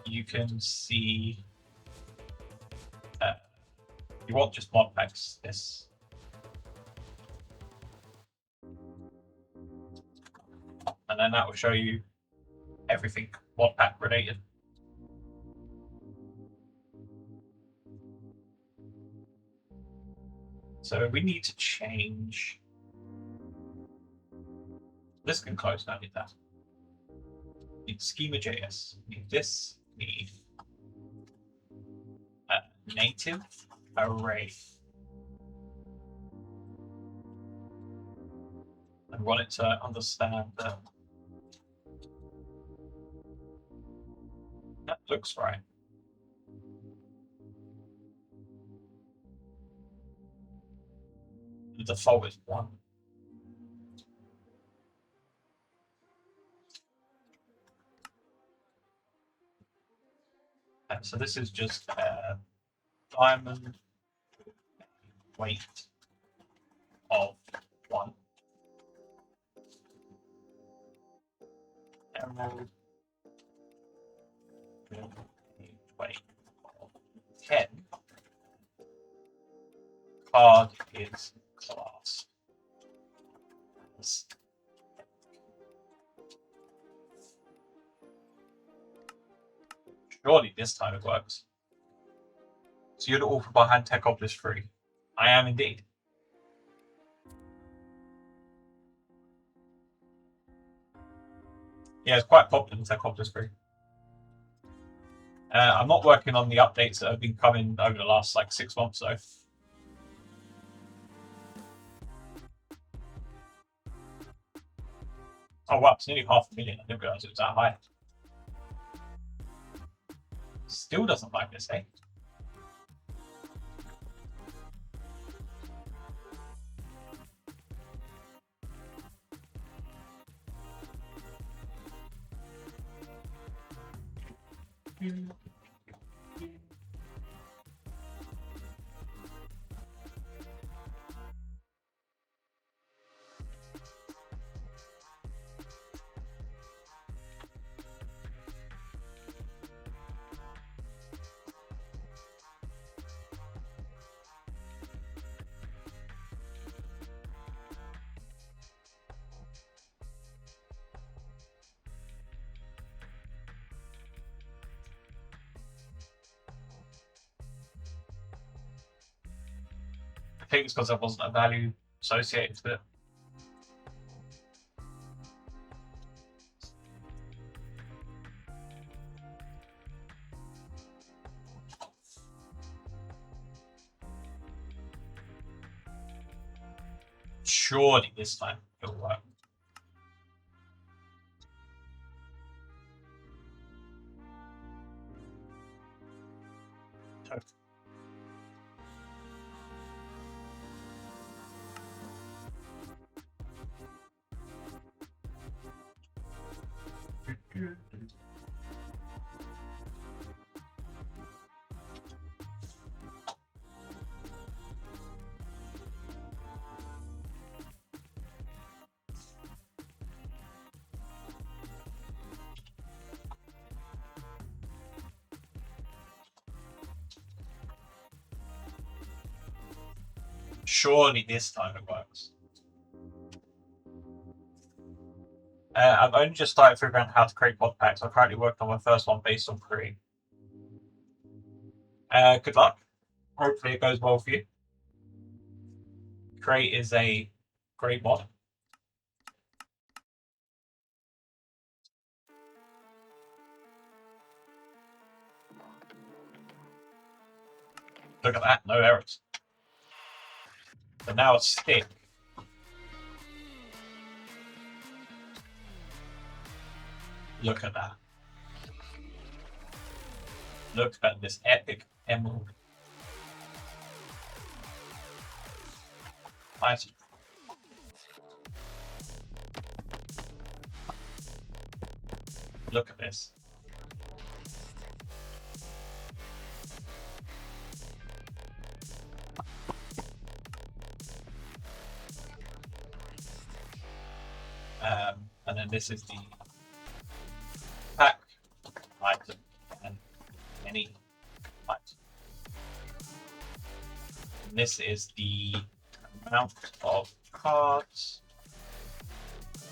you can see. You want just mod packs, this. And then that will show you everything mod pack related. So we need to change. This can close, don't need that. Need schema.js. Need this. Need a native array. I want it to understand that. That looks right. The default is 1. And so this is just diamond weight of 1. Emerald weight of 10. Card is class. Surely this time it works. So you're all for behind Tech Oblis 3. I am indeed. Yeah, it's quite popular in Tech Oblis 3. I'm not working on the updates that have been coming over the last 6 months though. Oh wow, it's nearly 500,000. I didn't realise it was that high. Still doesn't like this, eh? think it's because there wasn't a value associated with it. Surely this time it'll work. Surely this time it works. I've only just started figuring out how to create Modpacks. I'm currently working on my first one based on Create. Good luck. Hopefully it goes well for you. Create is a great mod. Look at that, no errors. But now it's stick. Look at that. Look at this epic emerald. Nice. Look at this. And then this is the pack item and any item. And this is the amount of cards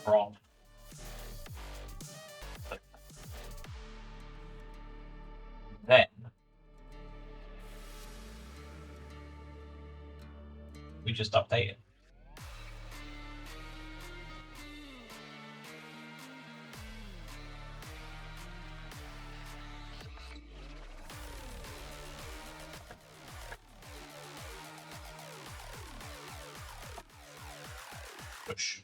from then we just update it. Push.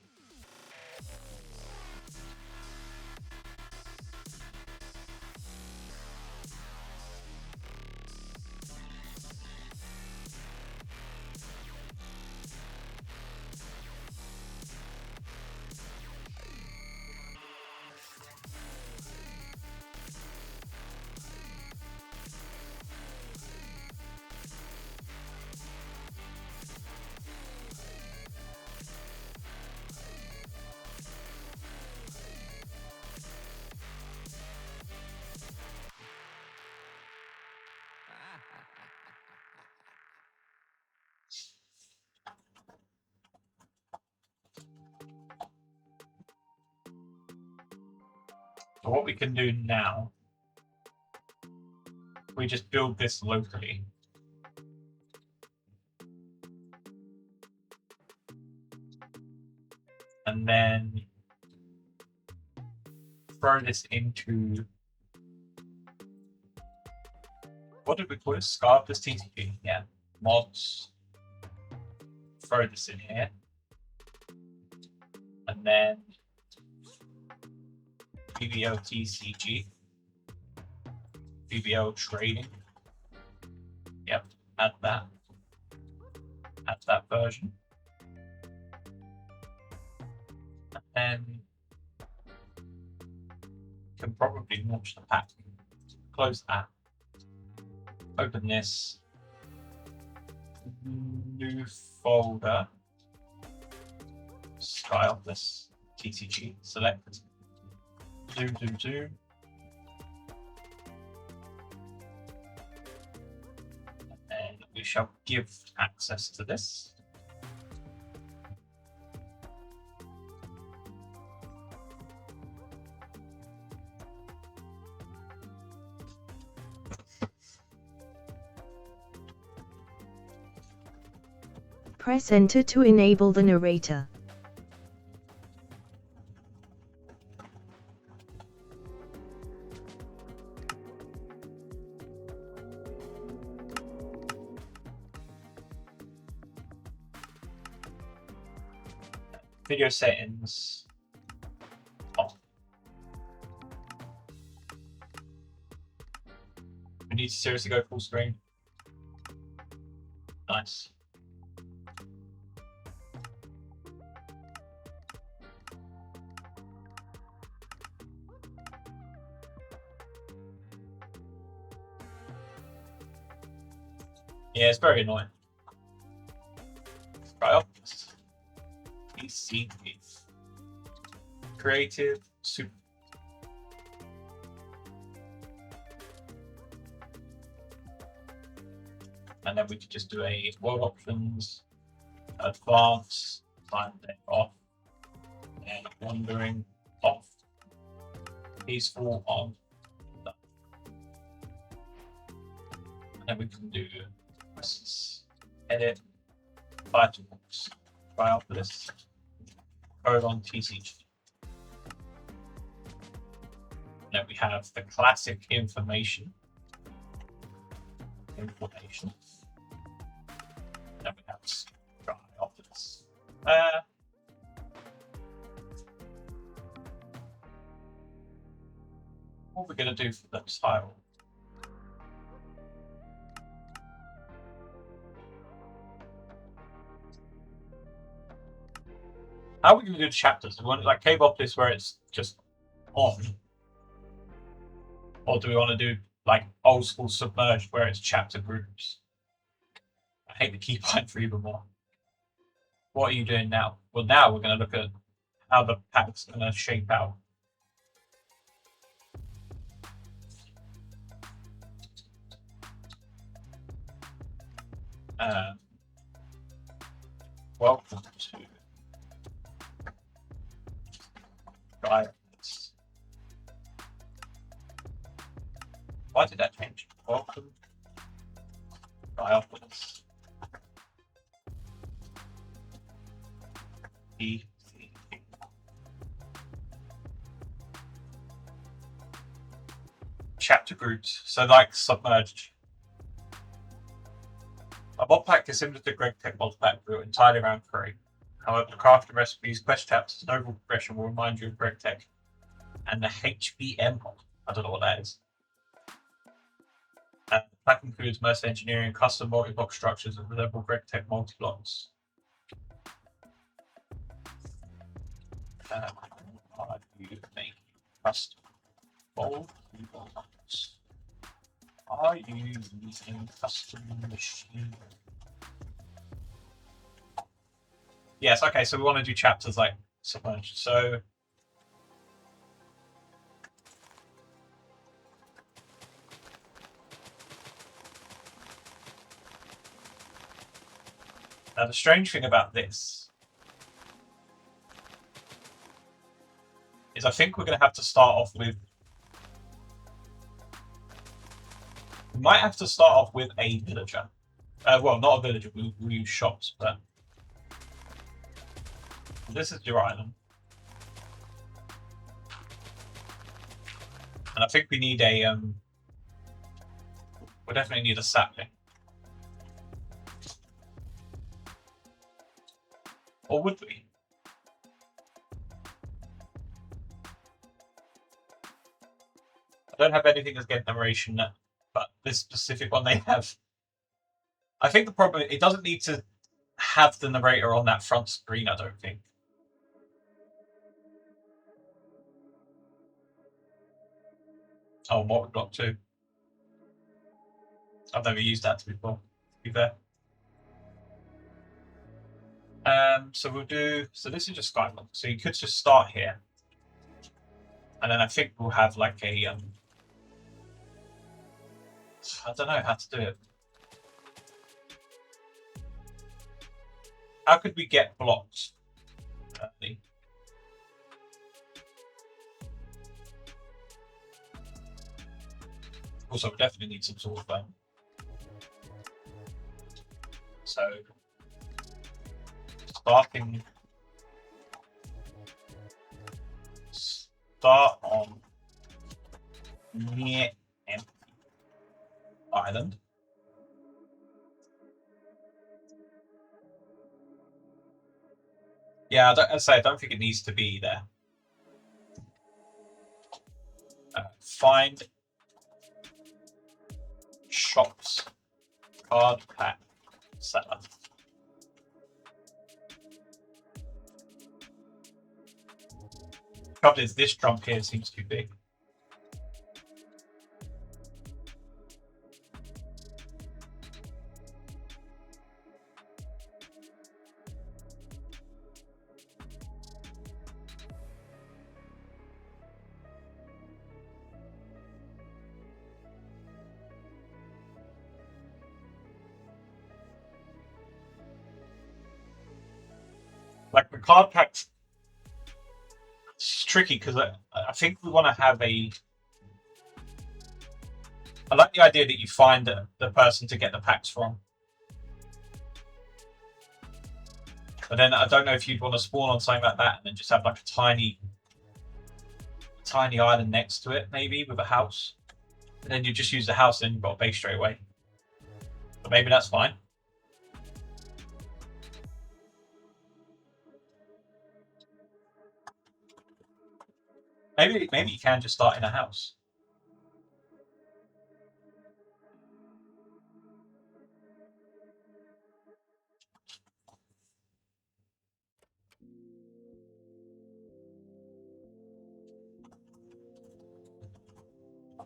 So what we can do now, we just build this locally. And then throw this into, what did we call it? Scarpless TCG. Yeah. Mods. Throw this in here. And then BBL TCG. BBL trading. Yep. Add that. Add that version. And then can probably launch the pack. Close that. Open this. New folder. Styleless TCG. Select. Zoom, zoom, zoom. And we shall give access to this. Press Enter to enable the narrator. Video settings off. We need to seriously go full screen. Nice. Yeah, it's very annoying. Right up. PC creative super. And then we could just do a world options, advanced, time off, and wandering off, peaceful on. And then we can do edit, vitals, try out for this, code on TCG. Then we have the classic information. Then we have try options. What are we going to do for the title? How are we going to do the chapters? Do we want it like Cave Optus where it's just on? Or do we want to do like old school Submerged where it's chapter groups? I hate the keybind for even more. What are you doing now? Well, now we're going to look at how the pack's going to shape out. Welcome to guidance. Why did that change? Welcome Diopolis. Chapter groups, so like Submerged. A Modpack is similar to GregTech Modpack built entirely around curry. However, the crafting recipes, quest chapters, and overall progression will remind you of GregTech and the HBM mod. I don't know what that is. The pack includes most engineering, custom multi-block structures, and level GregTech multi-blocks. Are you making custom multi-blocks? Are you using custom machine? Yes, okay, so we want to do chapters like Submerged. So now the strange thing about this is I think we're going to have to start off with. We might have to start off with a villager. Well, not a villager, we use shops, but this is your island. And I think we need a, we definitely need a sapling. Or would we? I don't have anything against narration, but this specific one they have. I think the problem, it doesn't need to have the narrator on that front screen, I don't think. Oh, what block 2? I've never used that before, to be fair. So we'll do, so this is just Skyblock. So you could just start here. And then I think we'll have like a, I don't know how to do it. How could we get blocks? Also, we definitely need some sort of so starting. Start on near empty island. Yeah, I don't think it needs to be there. Find shops, card pack seller. Trouble is, this jump here seems too big. Like the card packs, it's tricky because I think we want to have a. I like the idea that you find the person to get the packs from. But then I don't know if you'd want to spawn on something like that and then just have like a tiny island next to it, maybe with a house. And then you just use the house and you've got a base straight away. But maybe that's fine. Maybe you can just start in a house. I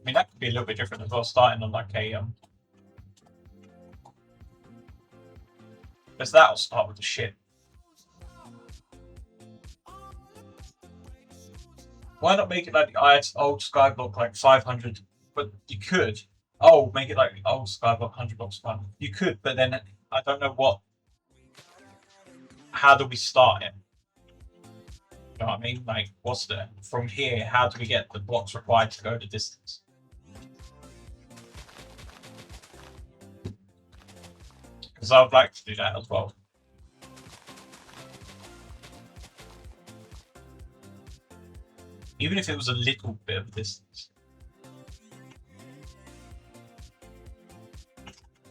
mean, that could be a little bit different as well, starting on like a because that'll start with the ship. Why not make it like the old Skyblock, like 500? But you could. Oh, make it like the old Skyblock, 100 blocks fun. You could, but then I don't know what. How do we start it? You know what I mean? Like, what's the from here? How do we get the blocks required to go the distance? Because I would like to do that as well. Even if it was a little bit of distance.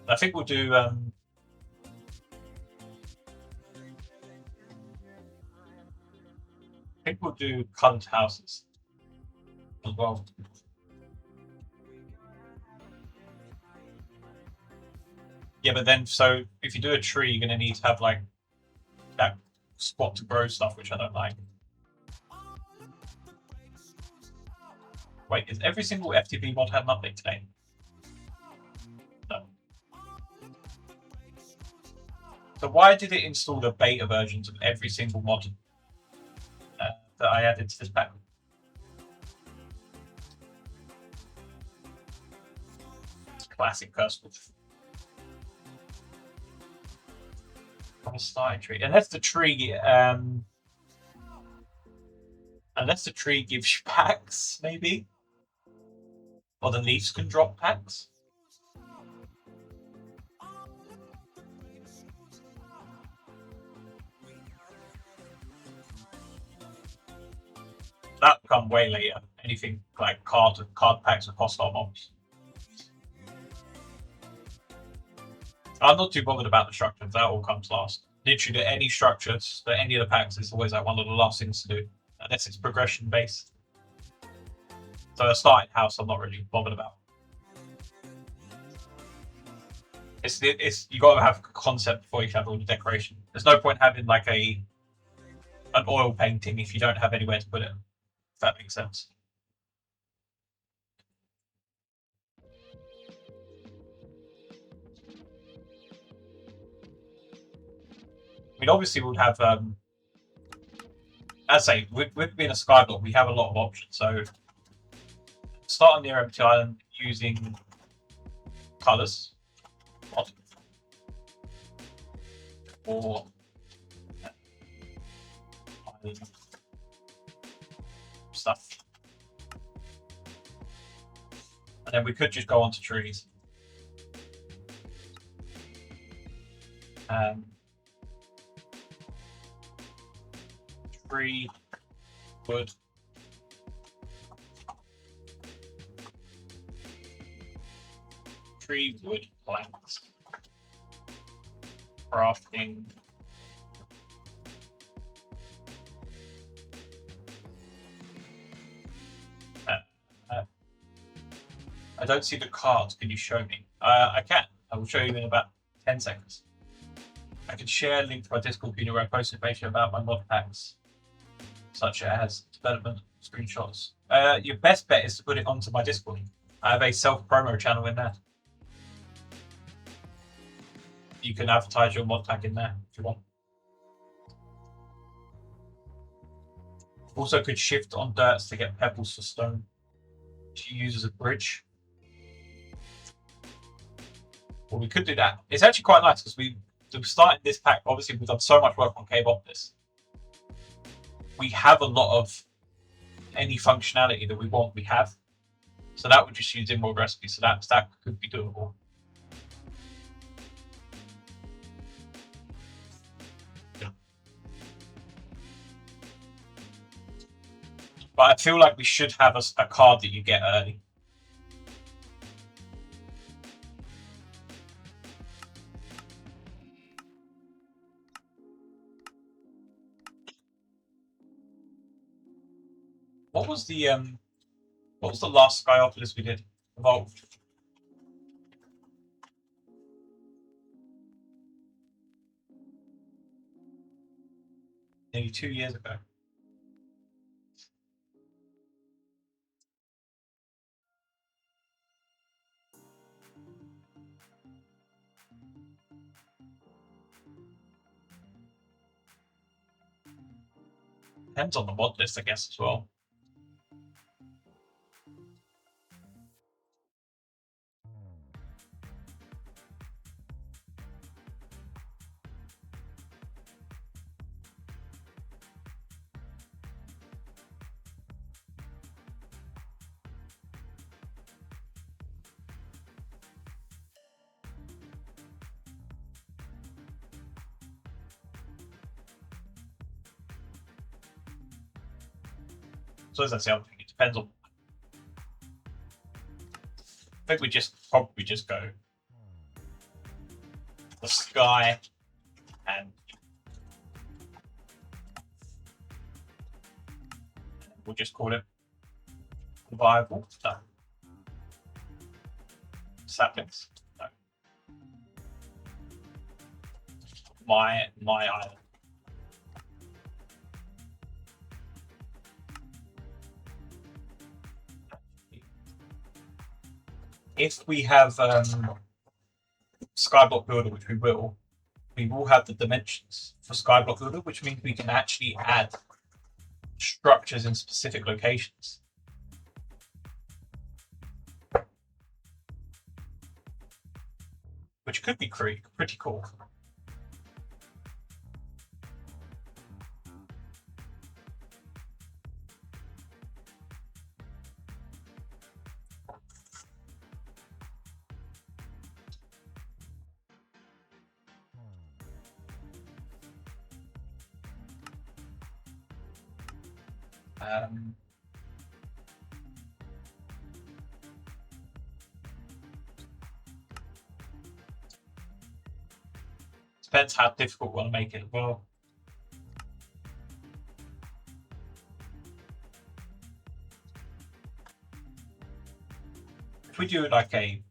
I think we'll do I think we'll do coloured houses as well. Yeah, but then so if you do a tree, you're gonna need to have like that spot to grow stuff, which I don't like. Wait, is every single FTP mod had an update today? No. So why did it install the beta versions of every single mod that I added to this pack? It's classic Curseful. From a starting tree, unless the tree gives you packs, maybe. Or the leaves can drop packs. That will come way later. Anything like card packs or hostile mobs. I'm not too bothered about the structures. That all comes last. Literally, any structures, that any of the packs is always like one of the last things to do, unless it's progression based. So a starting house, I'm not really bothered about. It's you got to have a concept before you have all the decoration. There's no point having like an oil painting if you don't have anywhere to put it. If that makes sense. I mean, obviously, we'd have, as I say, with being a skyblock, we have a lot of options. So, start on near empty island using colours, or stuff, and then we could just go on to trees. 3 wood. 3 wood planks. Crafting. I don't see the cards. Can you show me? I can. I will show you in about 10 seconds. I can share a link to my Discord community where I post information about my mod packs, such as development screenshots. Your best bet is to put it onto my Discord. I have a self-promo channel in there. You can advertise your mod pack in there if you want. Also could shift on dirts to get pebbles for stone to use as a bridge. Well, we could do that. It's actually quite nice because we started this pack. Obviously, we've done so much work on Cave Optus. We have a lot of any functionality that we want. We have, so that would just use Emerald Recipe. So that could be doable. But I feel like we should have a card that you get early. What was the last Skyopolis we did? Evolved. Nearly 2 years ago. Depends on the mod list, I guess, as well. So as I say, it depends on. I think we probably just go the sky and we'll just call it viable. No. Saplings. No. My island. If we have Skyblock Builder, which we will have the dimensions for Skyblock Builder, which means we can actually add structures in specific locations. Which could be pretty cool. Depends how difficult we want to make it as well. If we do like a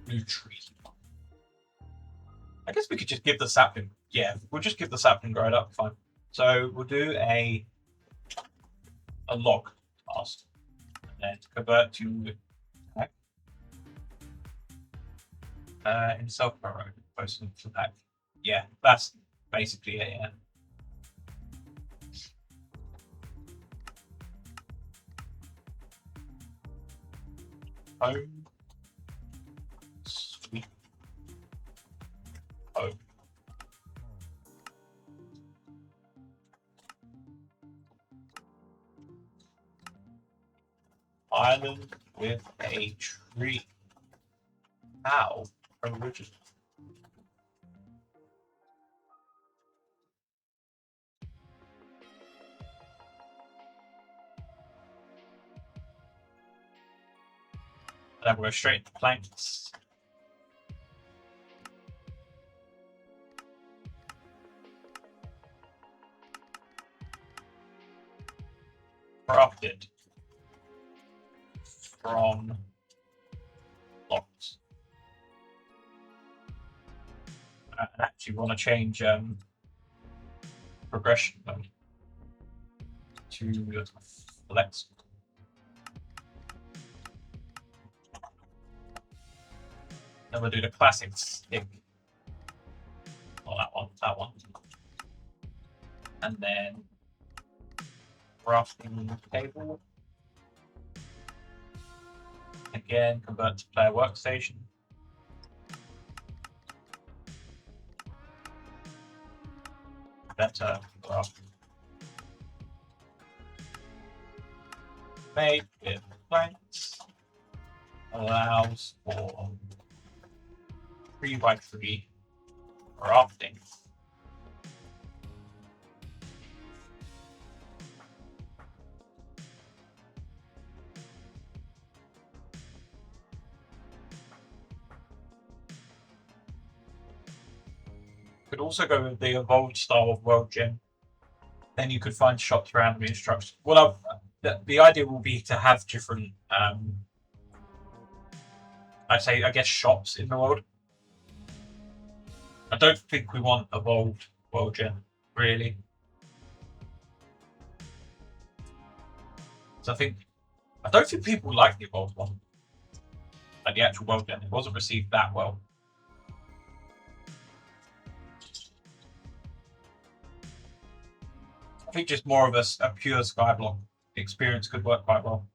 new tree, I guess we could just give the sapling. Yeah, we'll just give the sapling grow it up. Fine. So we'll do a log task and then convert to pack. In self-promo, post to pack. Yeah, that's basically it. Yeah. Home. Sweet. Home. Island with a tree. How original. Then we'll go straight into planks. Crafted from blocks. And actually want to change progression mode to flex. Then we'll do the classic stick. Oh, that one. And then crafting table. Again, convert to player workstation. Better craft. Made with planks. Allows for 3x3 crafting. Could also go with the evolved style of world gem. Then you could find shops around the instructions. Well, the idea will be to have different, I guess, shops in the world. I don't think we want evolved world gem, really. So I don't think people like the evolved one. Like the actual world gem, it wasn't received that well. I think just more of a pure skyblock experience could work quite well.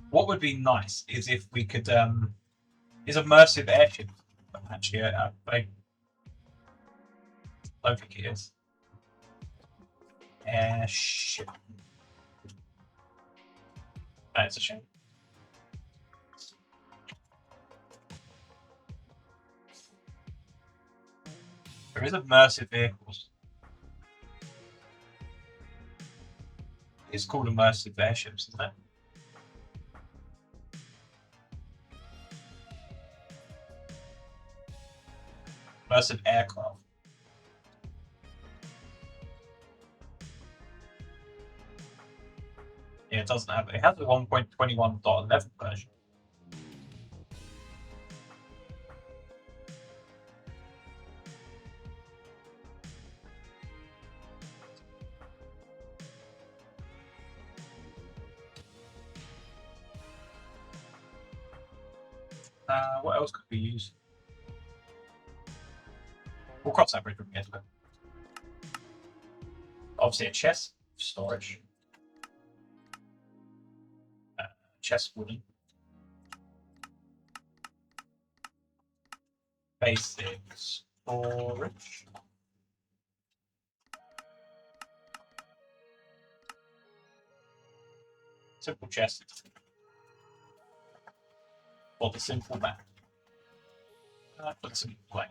What would be nice is if we could is immersive airship. Actually, I don't think it is. Airship. That's a shame. There is immersive vehicles. It's called immersive airships, isn't it? Immersive aircraft. Yeah, it doesn't have it. It has the 1.21.11 version. What else could we use? We'll cross that bridge when we get to it. Obviously, a chest storage. Chest wooden. Basic storage. Simple chest. For the simple man. For the simple plan.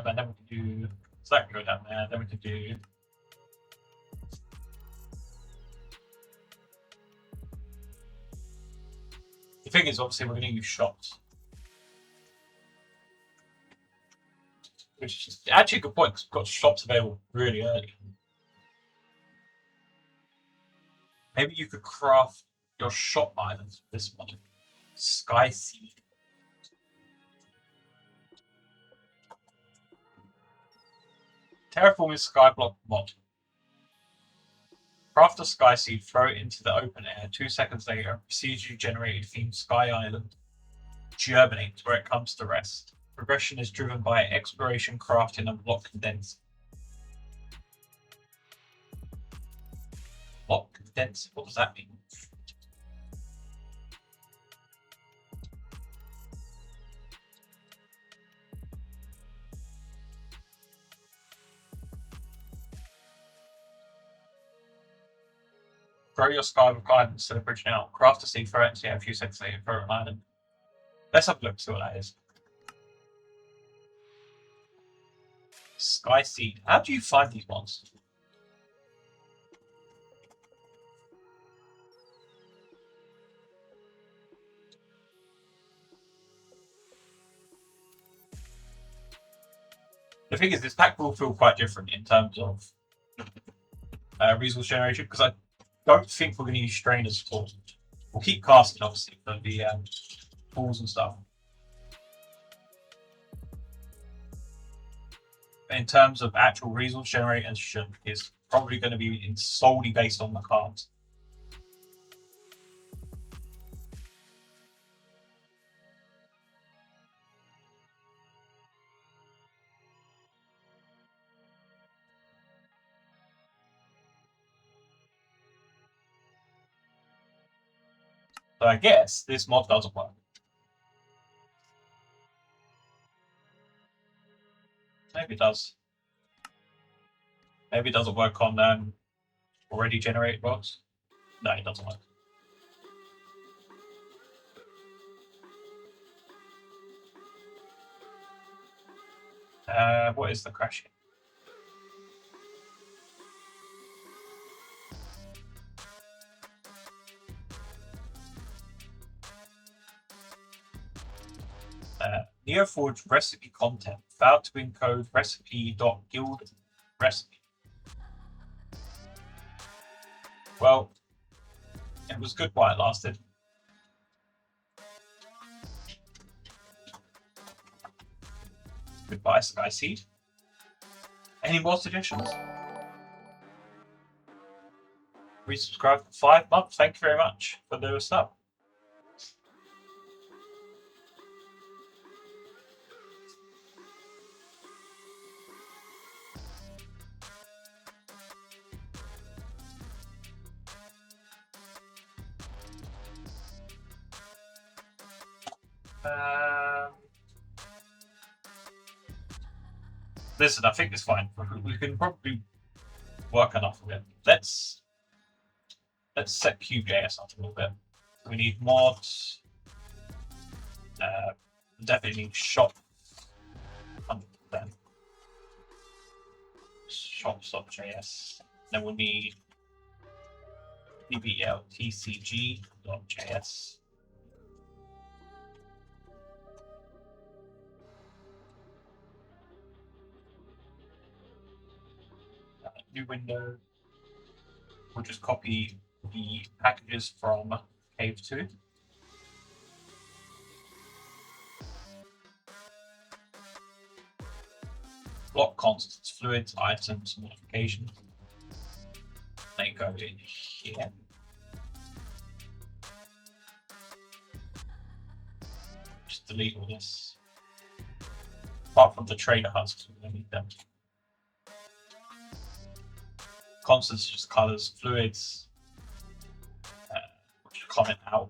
And then we can do, so that can go down there, then we can do the thing is, obviously, we're going to use shops. Which is actually a good point, because we've got shops available really early. Maybe you could craft your shop islands with this one. Sky Seed. Terraforming Skyblock mod. Craft a sky seed, throw it into the open air. 2 seconds later, a procedurally generated themed sky island germinates where it comes to rest. Progression is driven by exploration, crafting, and block condensing. Block condensing? What does that mean? Grow your sky with guidance to the bridge now. Craft a seed, throw it, see a few seconds later, throw it on island. Let's have a look, see what that is. Sky seed. How do you find these ones? The thing is, this pack will feel quite different in terms of resource generation, because I don't think we're going to use strainers at all. We'll keep casting, obviously, for the pools and stuff. But in terms of actual resource generation, is probably going to be solely based on the cards. So I guess this mod doesn't work. Maybe it does. Maybe it doesn't work on already generated blocks. No, it doesn't work. What is the crashing? Neoforge recipe content. Failed to encode recipe.guild recipe. Well, it was good while it lasted. Goodbye, Sky Seed. Any more suggestions? Resubscribe for 5 months. Thank you very much for the sub. Listen, I think it's fine. We can probably work enough of it. Let's set QJS up a little bit. We need mods. Definitely need shop. 100%. Shops.js. Then we'll need DBL TCG.js. New window. We'll just copy the packages from Cave 2. Block constants, fluids, items, modifications. They go in here. Just delete all this. Apart from the trader husks, we don't need them. Constants, just colors, fluids. Just comment out.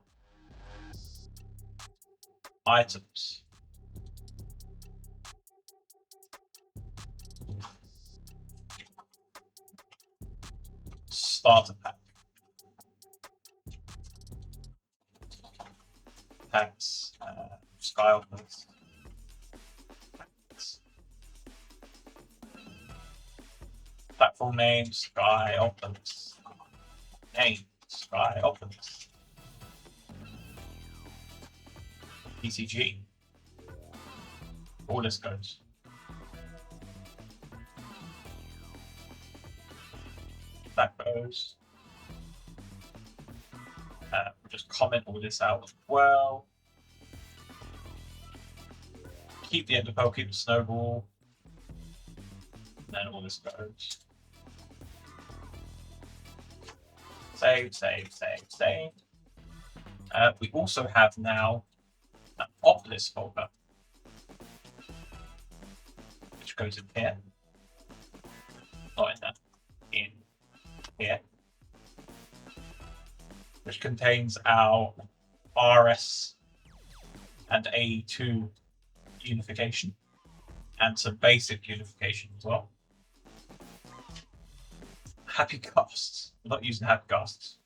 Items. Starter pack. Packs. Sky offers. Platform name, Sky Opens. Name, Sky Opens. PCG. All this goes. That goes. We'll just comment all this out as well. Keep the Enderpearl, keep the Snowball. And then all this goes. Save, save, save, save. We also have now an op list folder, which goes in here. Not in that. In here. Which contains our RS and A2 unification. And some basic unification as well. Happy casts. We're not using happy casts.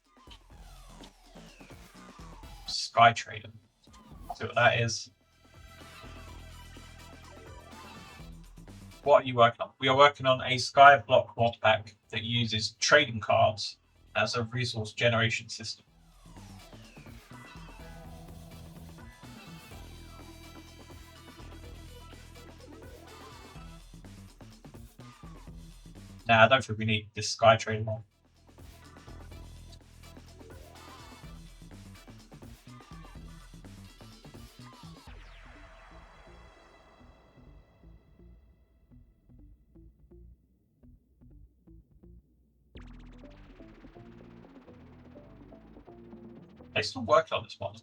Sky Trader. See what that is. What are you working on? We are working on a Skyblock Modpack that uses trading cards as a resource generation system. Nah, I don't think we need this Sky Trader one. They still working on this one.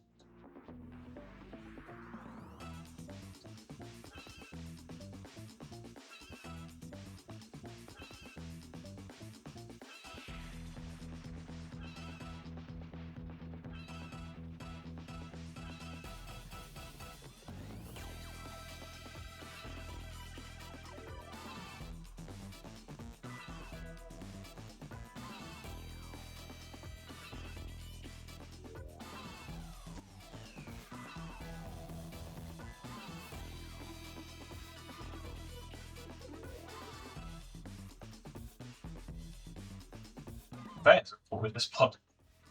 Thanks for this pod.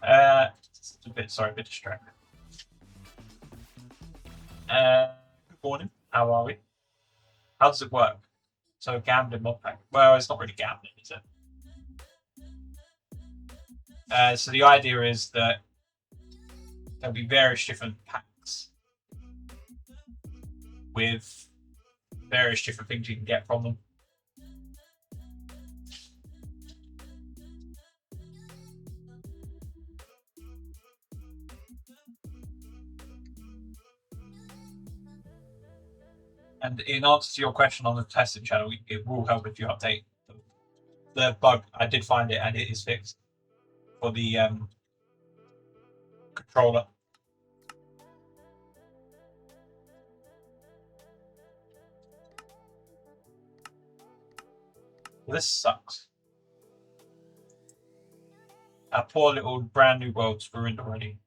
It's a bit distracted. Good morning. How are we? How does it work? So gambling Modpack. Well, it's not really gambling, is it? So the idea is that there'll be various different packs with various different things you can get from them. And in answer to your question on the testing channel, it will help if you update the bug. I did find it and it is fixed for the controller. This sucks. Our poor little brand new world's ruined already.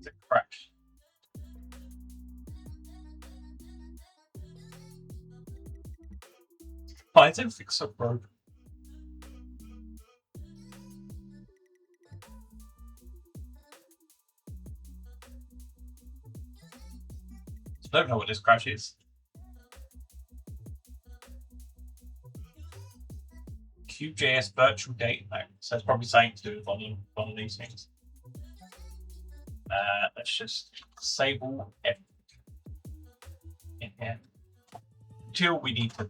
It crashed. Why is everything so broken? I don't know what this crash is. QJS virtual data node. So it's probably something to do with one of these things. Let's just disable everything in here until we need to.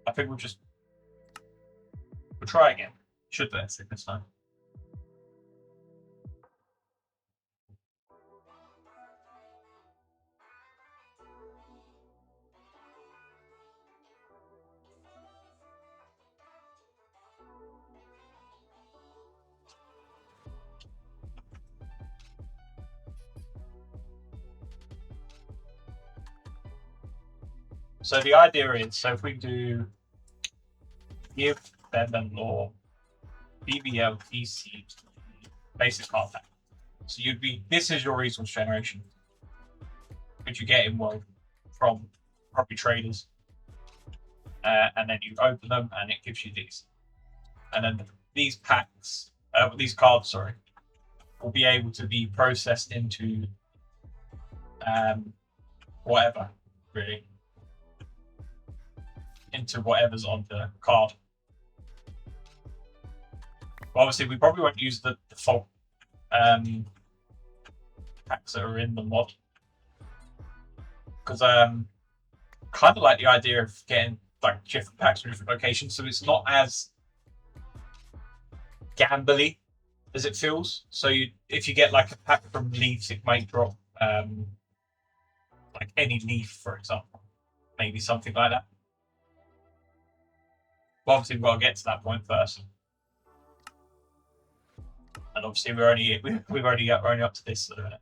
I think we'll try again. Should that's it this time. So the idea is, so if we do give them law BBL PC basic card pack. So this is your resource generation, which you get in world from property traders, and then you open them and it gives you these, and then these packs, these cards, sorry, will be able to be processed into whatever, really, into whatever's on the card. But obviously, we probably won't use the default packs that are in the mod, because kind of like the idea of getting like different packs from different locations, so it's not as gambly as it feels. So if you get like a pack from leaves, it might drop like any leaf, for example, maybe something like that. But obviously, we've got to get to that point first. And obviously, we're only up to this at the minute.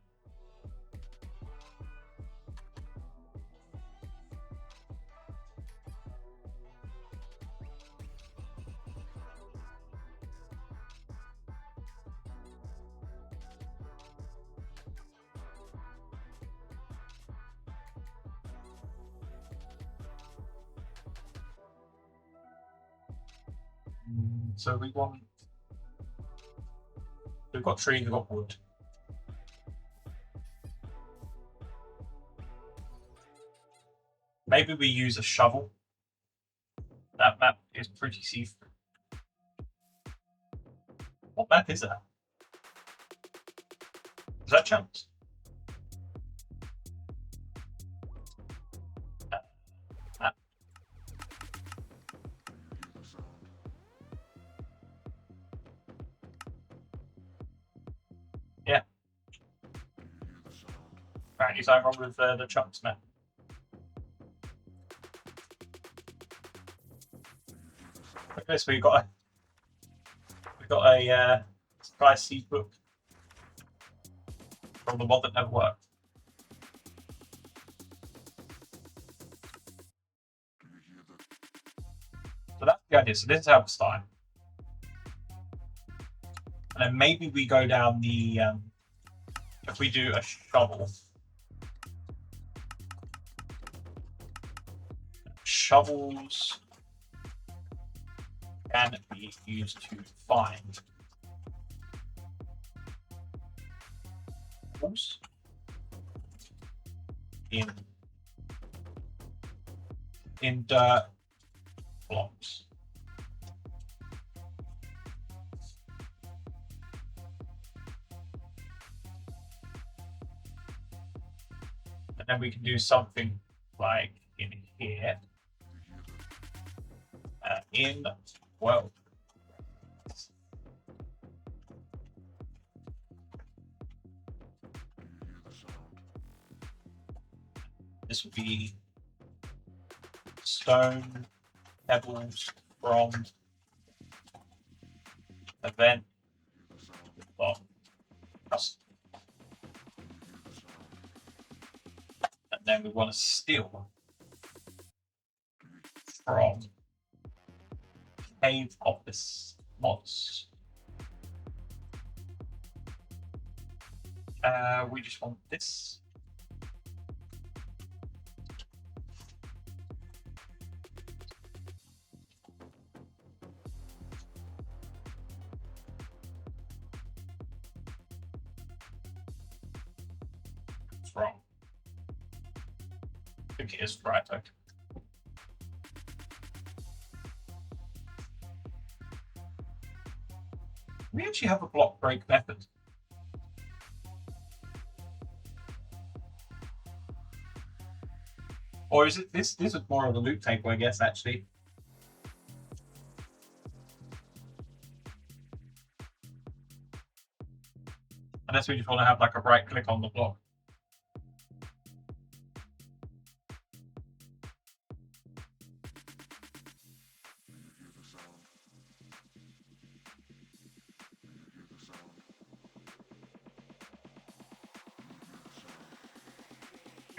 So we've got trees, we've got wood. Maybe we use a shovel. That map is pretty see-through. What map is that? Is that chunks? Yeah. Apparently something wrong with the chunks map. Okay, so we've got a Sky Seed book from the mod that never worked. So that's the idea. So this is how we start. And then maybe we go down the if we do a shovel. Shovels can be used to find holes in dirt blocks. And then we can do something like in here. Well, this would be stone pebbles from event of custom. And then we want to steal from cave office mods. We just want this. It's wrong. I think it is right. Okay. We actually have a block break method. Or is it this? This is more of a loot table, I guess, actually. Unless we just want to have like a right click on the block.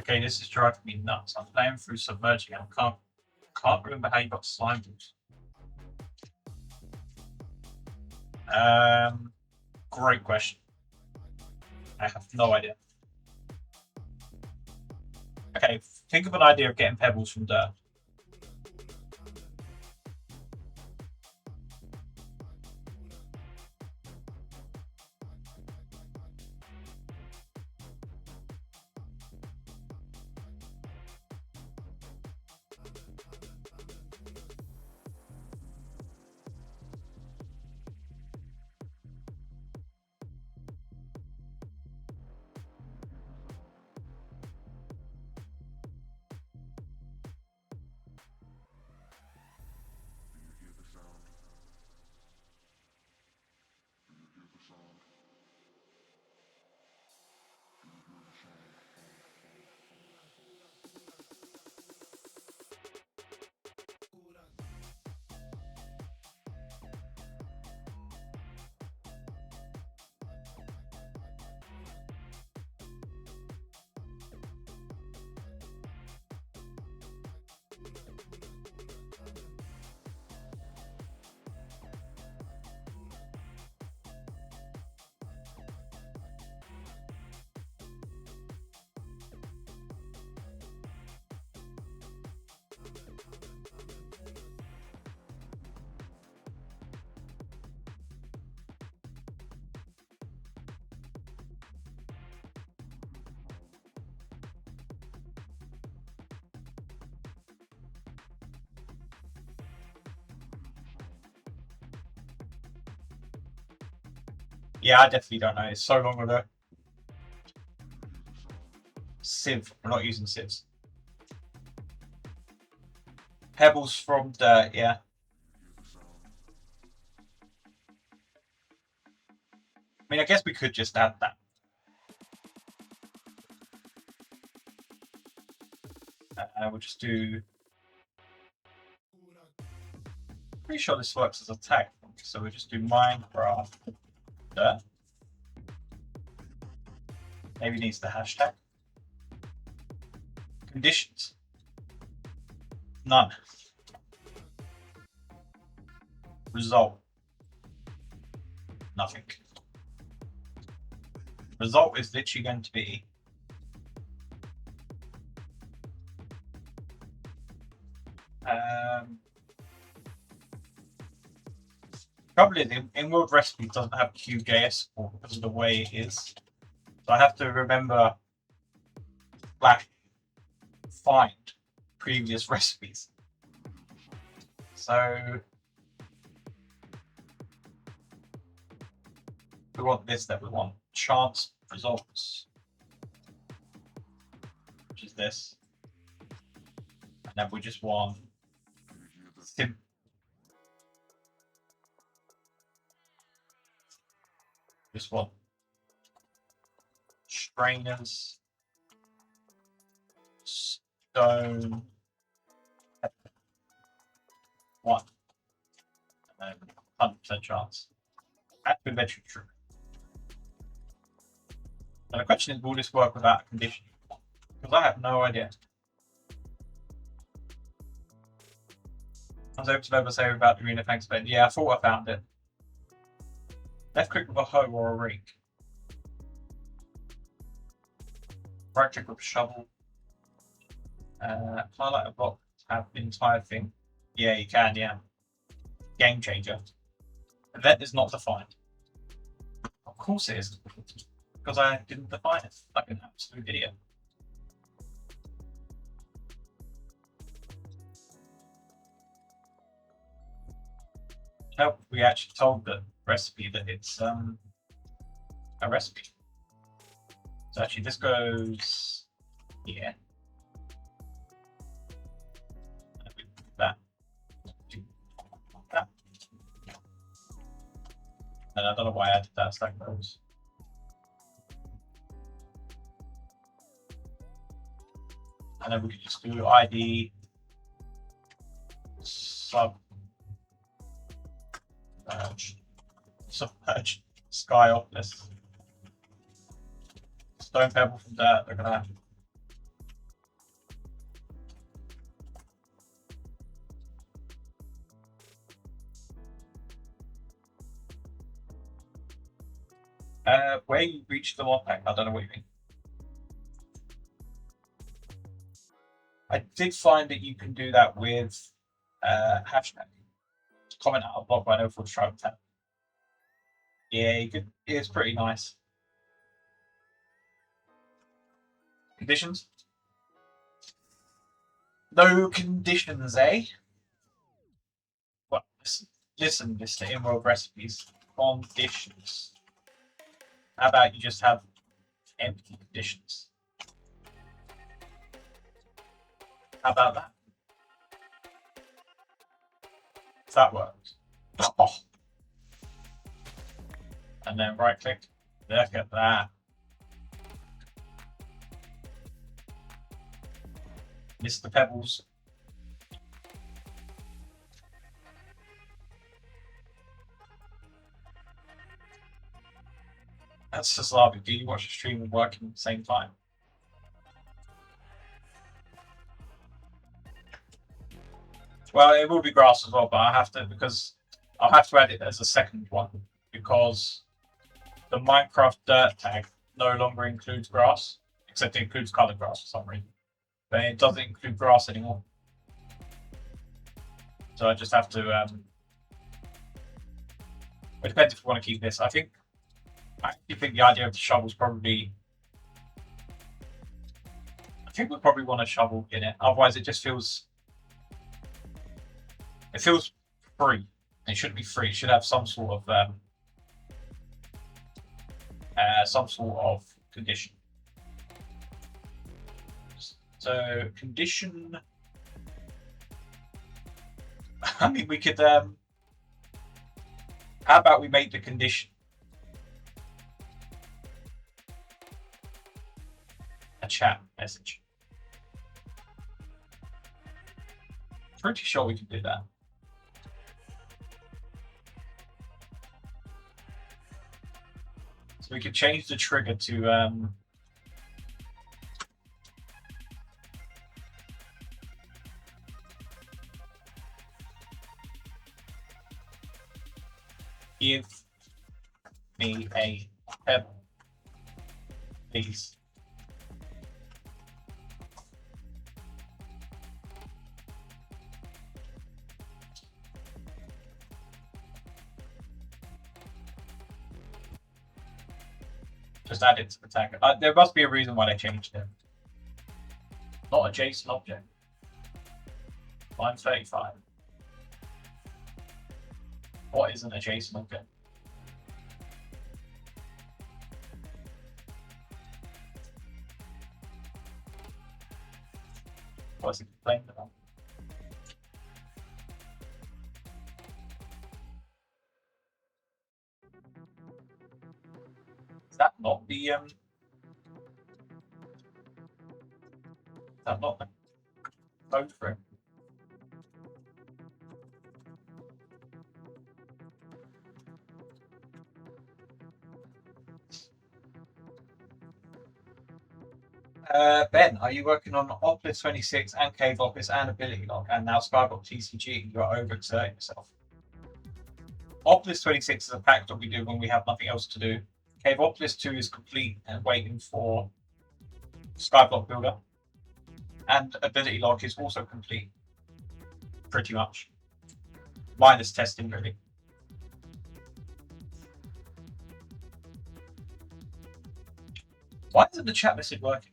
Okay, this is driving me nuts. I'm playing through submerging and I can't remember how you got slime balls. Great question. I have no idea. Okay, think of an idea of getting pebbles from dirt. Yeah, I definitely don't know. It's so long ago. Sieve. We're not using sieves. Pebbles from dirt, yeah. I mean, I guess we could just add that. We'll just do... Pretty sure this works as a tag. So we'll just do Minecraft dirt. Maybe it needs the hashtag. Conditions. None. Result. Nothing. Result is literally going to be trouble is in World Recipe doesn't have QJS support because of the way it is. So I have to remember find previous recipes. So we want this, that we want chance results, which is this. And then we just want sim. Just want strainers, stone, one, and then 100% chance. That's eventually true. And the question is, will this work without a condition? Because I have no idea. I was able to say about the arena thanks, but yeah, I thought I found it. Left click with a hoe or a rake. Right click with a shovel. Highlight a block to have the entire thing. Yeah, you can, yeah. Game changer. Event is not defined. Of course it is. Because I didn't define it like an absolute idiot. Nope, we actually told the recipe that it's a recipe. So actually this goes here. That. That. And I don't know why I added that stack rows. And then we can just do ID submerge sky off this. Stone pebble from dirt, look at that. Where you reach the Modpack, I don't know what you mean. I did find that you can do that with hashtag. Comment out a blog by no full stroke tab. Yeah, you could, it's pretty nice. Conditions? No conditions, eh? Well, listen, Mr. In-World Recipes. Conditions. How about you just have empty conditions? How about that? If that works. Oh. And then right click. Look at that. Miss the pebbles. That's just lovely. Do you watch a stream and work at the same time? Well, it will be grass as well, but I have to because I'll have to add it as a second one because the Minecraft dirt tag no longer includes grass, except it includes colored grass for some reason. But it doesn't include grass anymore. So I just have to. It depends if we want to keep this. I actually think the idea of the shovel is probably. I think we probably want a shovel in it. Otherwise, it just feels. It feels free. It shouldn't be free. It should have some sort of some sort of condition. So condition. I mean, we could. How about we make the condition a chat message? Pretty sure we can do that. So we could change the trigger to give me a pebble, please. Just add it to the tag. There must be a reason why they changed it. Not a JSON object. Line 35. What isn't a JSON object? What's it complaining about? Is that not the is that not the code for it? Ben, are you working on Oplis 26 and Cave Office and Ability Lock and now Skyblock TCG? You are overexerting yourself. Oplis 26 is a pack that we do when we have nothing else to do. Cave Oplis 2 is complete and waiting for Skyblock Builder. And Ability Lock is also complete. Pretty much. Minus testing, really. Why isn't the chat message working?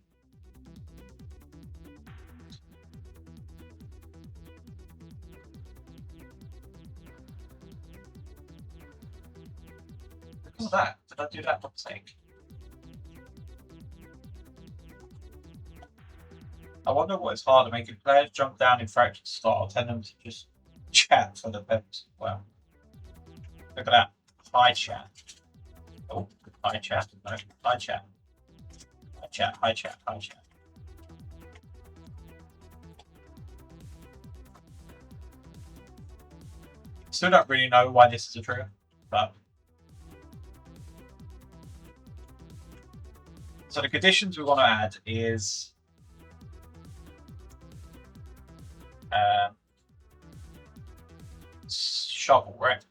Because of that. Did I do that for mistake? I wonder what it's harder, making players jump down in fractured style, tell them to just chat for the purpose. Well, look at that. Hi chat. Oh, hi chat. No, hi chat. Hi chat, hi chat, hi chat. Still don't really know why this is a trigger, but. So the conditions we want to add is shovel, right?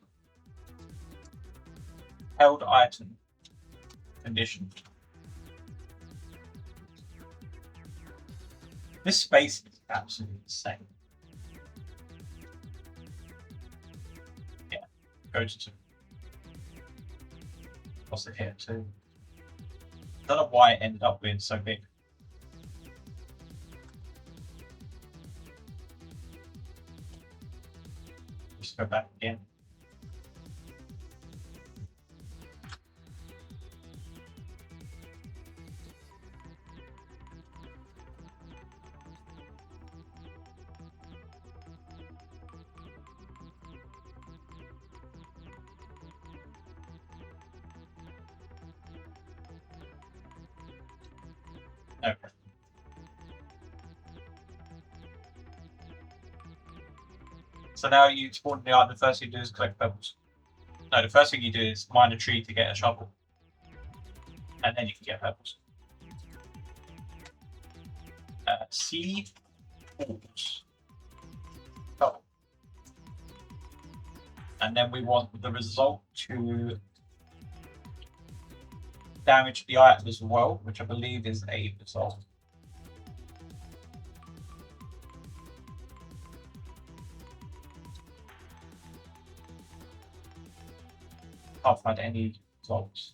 Held item condition. This space is absolutely insane. Yeah, go to 2. What's it here? 2. I don't know why it ended up being so big. Just go back again. Okay. So now you spawn the item, the first thing you do is collect pebbles. No, the first thing you do is mine a tree to get a shovel. And then you can get pebbles. C balls. Oh. And then we want the result to damage the item as well, which I believe is a result. Can't find any results.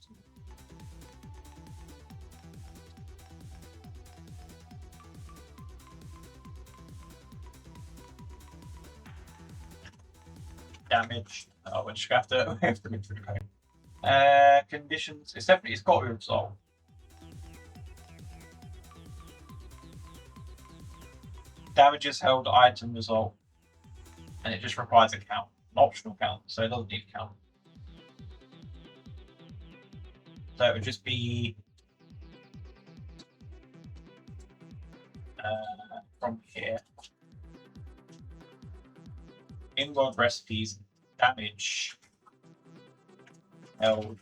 Damage. Oh, we have to go through the code. Conditions. It's got to be resolved. Damages held item result, and it just requires a count, an optional count, so it doesn't need a count. So it would just be from here. In-world recipes, damage held.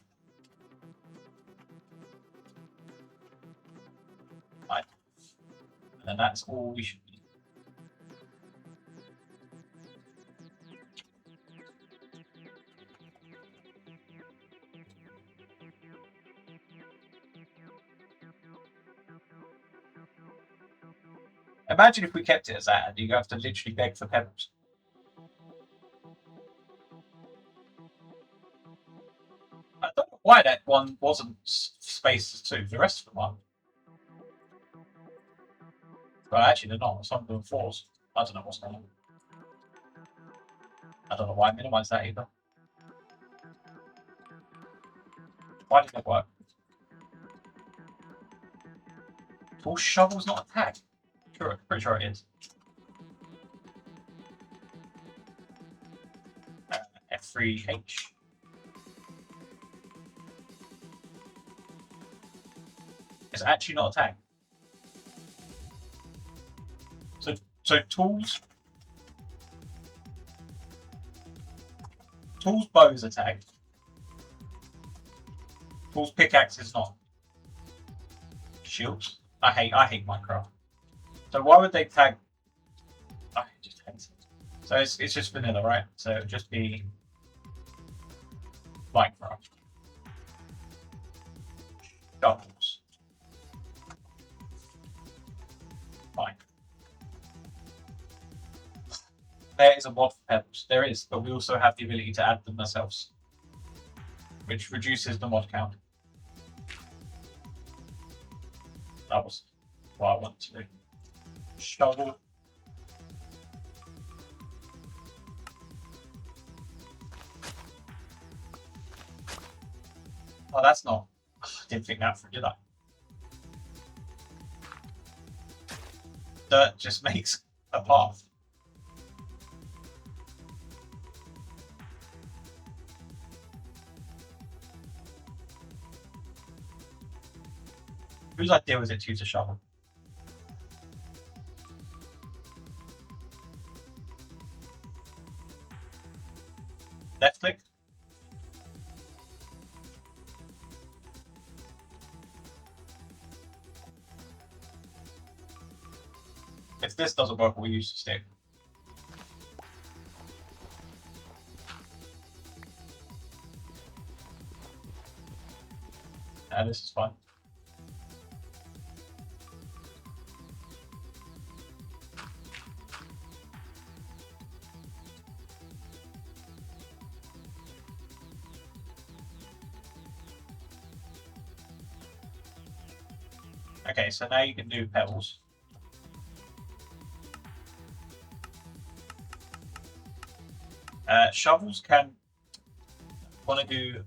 Right. And that's all we should do. Imagine if we kept it as that and you have to literally beg for pebbles. I don't know why that one wasn't spaced as 2. The rest of them are. Well, actually, they're not. Some of them are 4s. I don't know what's going on. I don't know why I minimized that either. Why did it work? Tool shovel's not a tag. Sure, pretty sure it is. F3H. It's actually not a tag. So tools, bow is a tag. Tools pickaxe is not. Shields. I hate Minecraft. So why would they tag? I just hate it. So it's just vanilla, right? So it would just be Minecraft. Doubles. Fine. There is a mod for pebbles. There is, but we also have the ability to add them ourselves, which reduces the mod count. That was what I wanted to do. Shovel. Oh, that's not. I didn't think that through, did I? Dirt just makes a path. Whose idea was it to use a shovel? Left click. If this doesn't work, we'll use the stick. This is fine. Okay, so now you can do pebbles. Shovels can want to do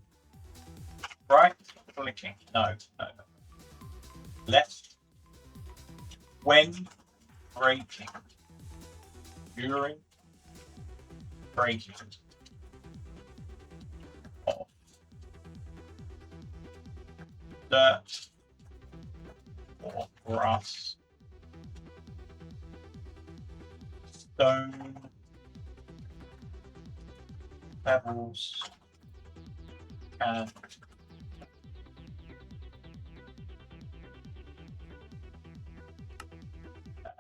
right clicking. No. Left. When breaking. During breaking. Off. Dirt. Or grass. Stone. Pebbles. And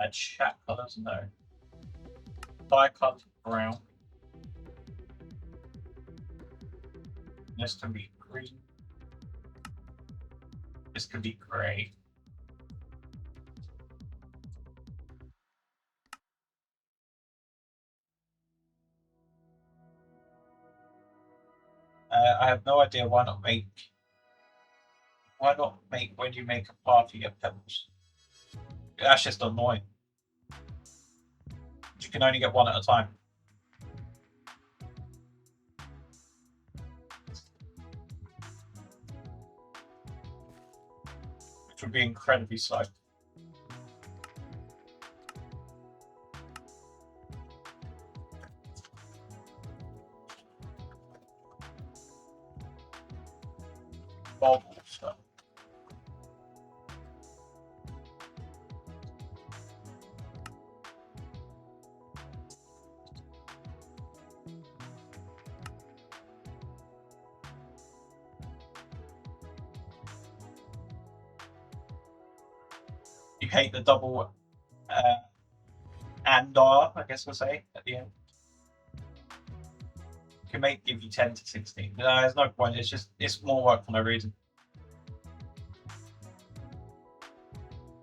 add chat colors, no. Bi-color brown. This can be green. This can be grey. I have no idea why not make when you make a path you get pebbles. That's just annoying. You can only get one at a time. which would be incredibly slow. Stuff. You hate the double and R, I guess we'll say, at the end. Can give you 10 to 16. No, there's no point. It's more work for no reason.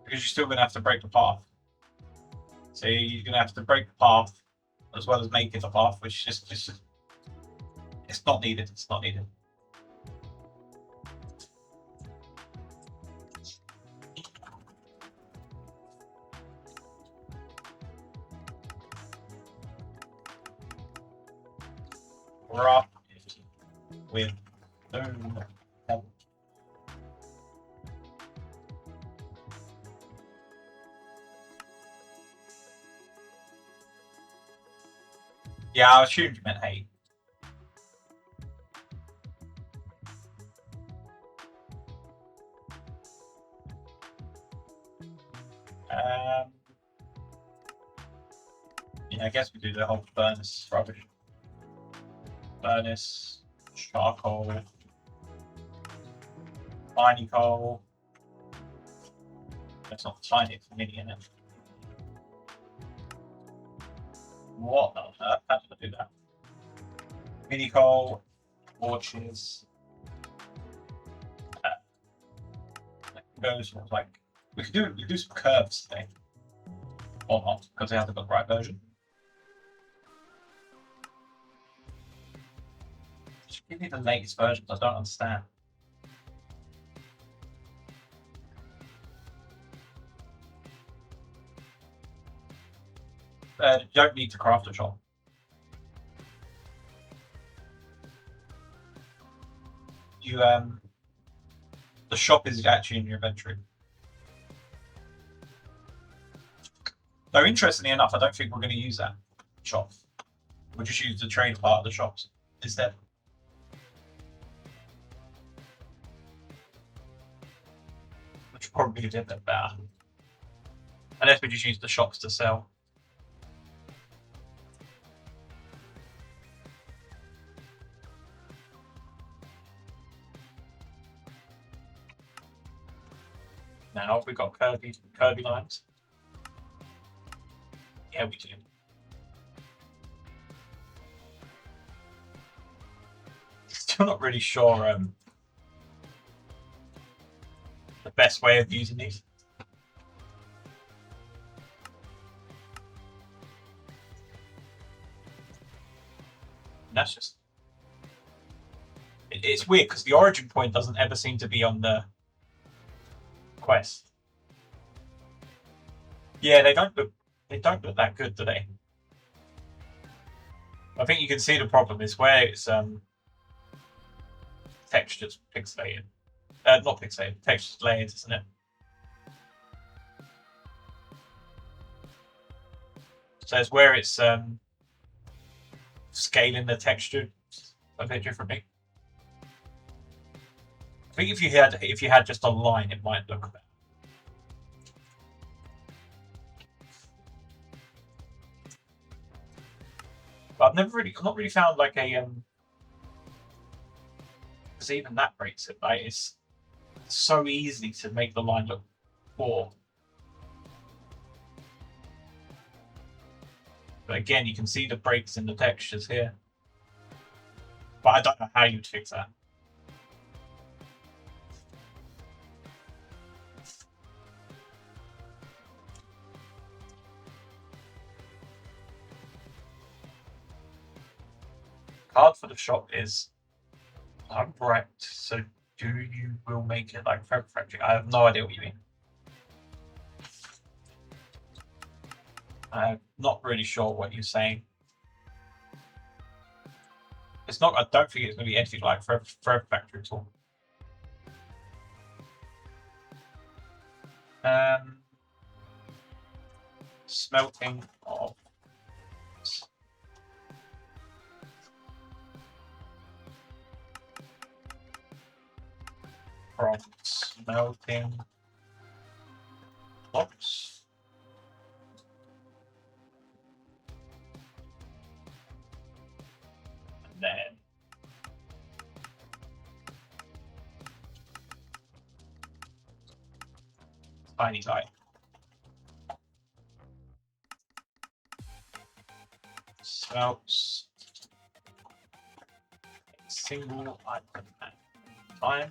Because you're still going to have to break the path. So you're going to have to break the path as well as make it a path, which just it's not needed. It's not needed. Rough with boom. Yeah, I assumed you meant hate. Yeah, I guess we do the whole furnace rubbish. Furnace, charcoal, tiny coal. It's not tiny, it's mini in it. What on earth? How did I do that? Mini coal, torches. Goes like we could do some curves today, or not because they haven't got the right version. Just give me the latest versions. I don't understand. You don't need to craft a shop. You the shop is actually in your inventory. Though interestingly enough, I don't think we're going to use that shop. We'll just use the trade part of the shops instead. Which probably be a bit better. Unless we just use the shops to sell. Now we've got curvy lines. Yeah, we do. Still not really sure the best way of using these. And that's just it's weird because the origin point doesn't ever seem to be on the quest. Yeah, they don't look that good, do they? I think you can see the problem is where it's textures pixelated. Not pixelated, textures layered, isn't it? So it's where it's scaling the texture a bit differently. I think if you had just a line, it might look better. But I've not really found like a because even that breaks it. Like it's so easy to make the line look poor. But again, you can see the breaks in the textures here. But I don't know how you'd fix that. Card for the shop is unwrapped, so will make it like fabric factory? I have no idea what you mean. I'm not really sure what you're saying. It's not. I don't think it's going to be anything like fabric factory at all. Smelting of from smelting blocks. And then tiny type. Smelts a single item at a time.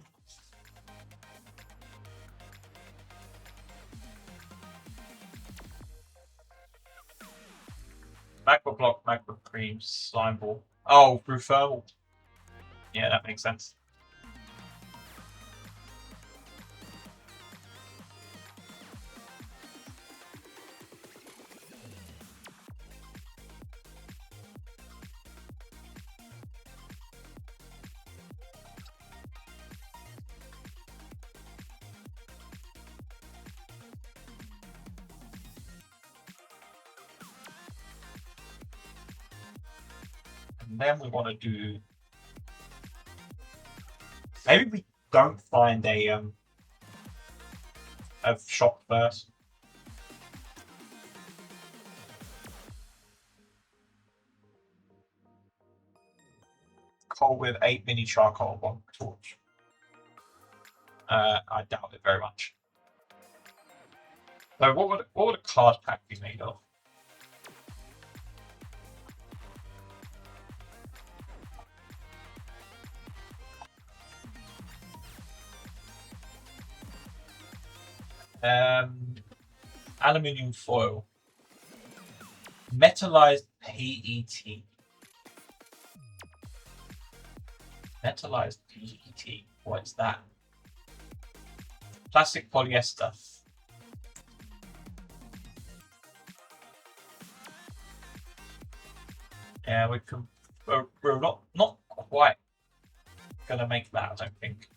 MacBook block, MacBook cream, slime ball. Oh, through thermal. Yeah, that makes sense. And then we want to do. Maybe we don't find a shop first. Coal with 8 mini charcoal, 1 torch. I doubt it very much. So what would a card pack be made of? Aluminium foil. Metallized PET. Metallized PET. What is that? Plastic polyester. Yeah, we can. We're not quite gonna make that, I don't think.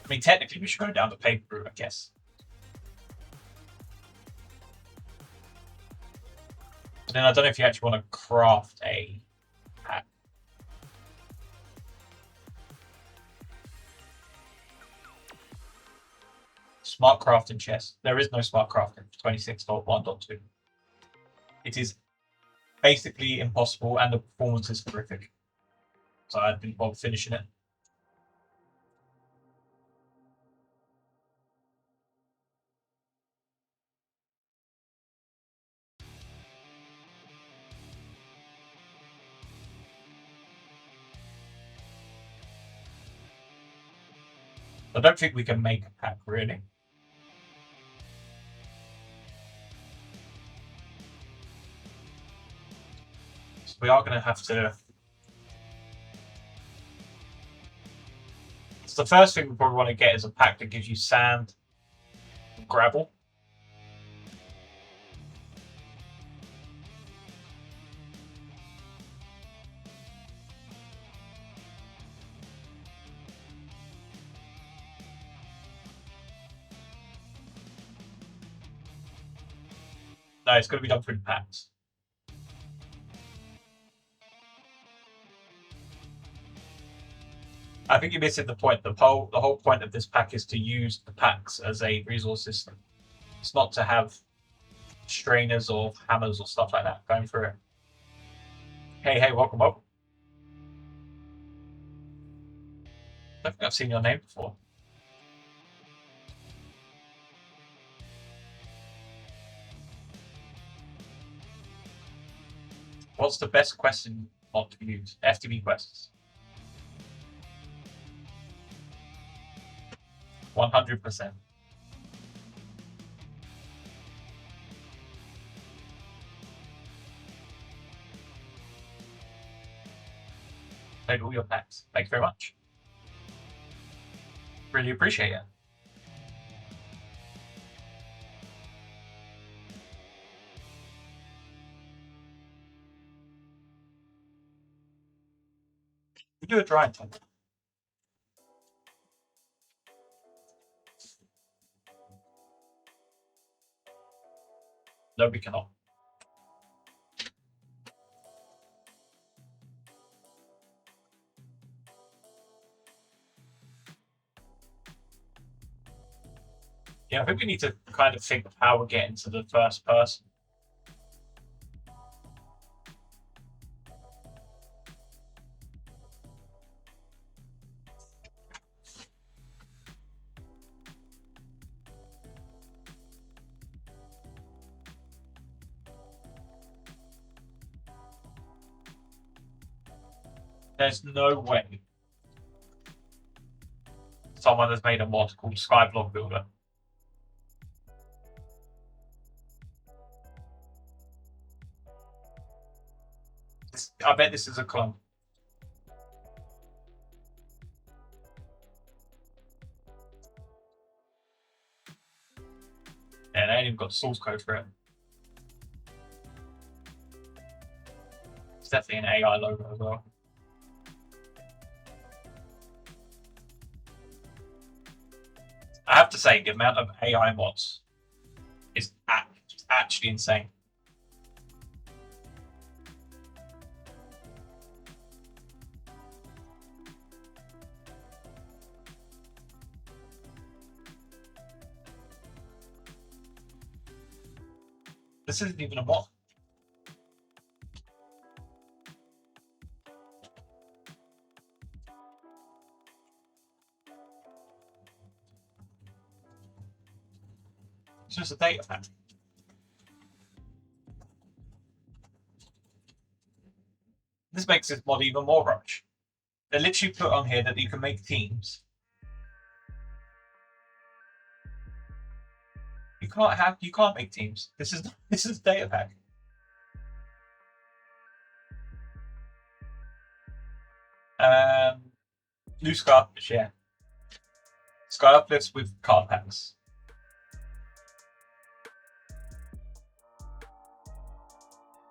I mean, technically, we should go down the paper route, I guess. But then I don't know if you actually want to craft a pack. Smart crafting chest. There is no smart crafting for 26.1.2. It is basically impossible, and the performance is horrific. So I didn't bother finishing it. I don't think we can make a pack, really. So we are going to have to... So the first thing we probably want to get is a pack that gives you sand and gravel. No, it's going to be done through packs. I think you're missing the point. The whole point of this pack is to use the packs as a resource system. It's not to have strainers or hammers or stuff like that going through it. Hey, welcome up. I think I've seen your name before. What's the best question mod to use? FTB quests. 100%. Played all your packs. Thanks very much. Really appreciate it. We do a drying time. No, we cannot. Yeah, I think we need to kind of think of how we're getting to the first person. There's no way someone has made a mod called Skyblock Builder. I bet this is a clone. Yeah, they ain't even got source code for it. It's definitely an AI logo as well. I have to say, the amount of AI mods is actually insane. This isn't even a mod. It's just a data pack. This makes this mod even more rubbish. They literally put on here that you can make teams. You can't make teams. This is data pack. New Scarfish, yeah. Sky uplifts with card packs.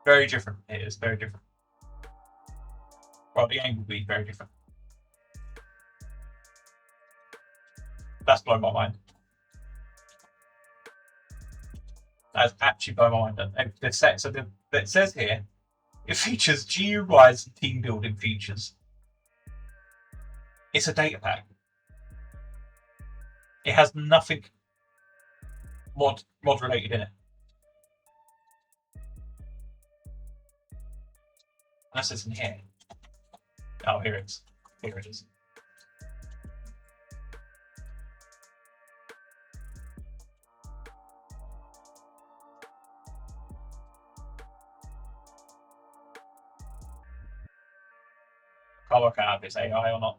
Very different. It is very different. Well, the game will be very different. That's blown my mind. That's actually blown my mind. It says here, it features GUIs and team building features. It's a data pack. It has nothing mod related in it. Unless it's in here. Oh, here it is. Here it is. Can't work out if it's AI or not.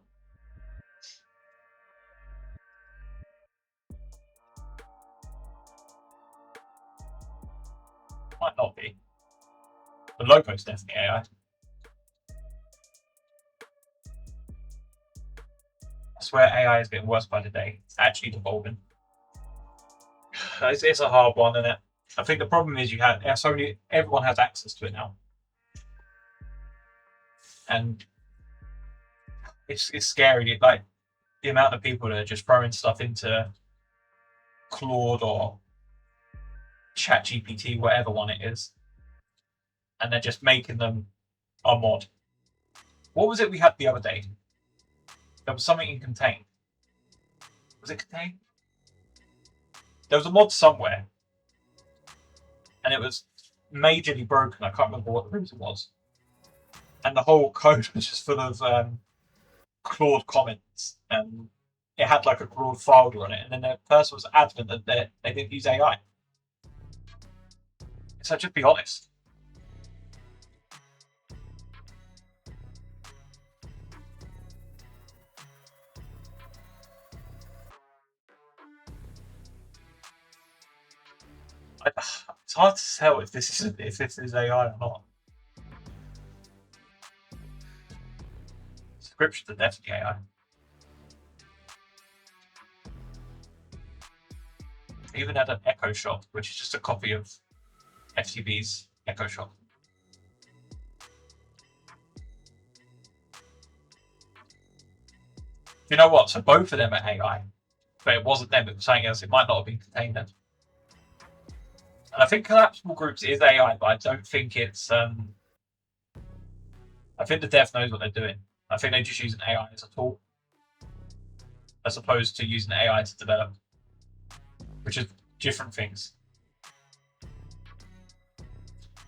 Might not be. The logo's definitely AI. I swear AI is getting worse by the day. It's actually devolving. It's a hard one, isn't it? I think the problem is everyone has access to it now. And it's scary. Like the amount of people that are just throwing stuff into Claude or ChatGPT, whatever one it is, and they're just making them a mod. What was it we had the other day? There was something in Contain. Was it Contain? There was a mod somewhere, and it was majorly broken. I can't remember what the reason was. And the whole code was just full of Claude comments, and it had like a Claude folder on it. And then the person was adamant that they didn't use AI. So just be honest. It's hard to tell if this is AI or not. Descriptions are definitely AI. I even had an Echo Shop, which is just a copy of FTB's Echo Shop. You know what? So both of them are AI, but it wasn't them. It was something else. It might not have been contained then. And I think collapsible groups is AI, but I don't think it's. I think the dev knows what they're doing. I think they're just using AI as a tool, as opposed to using AI to develop, which is different things.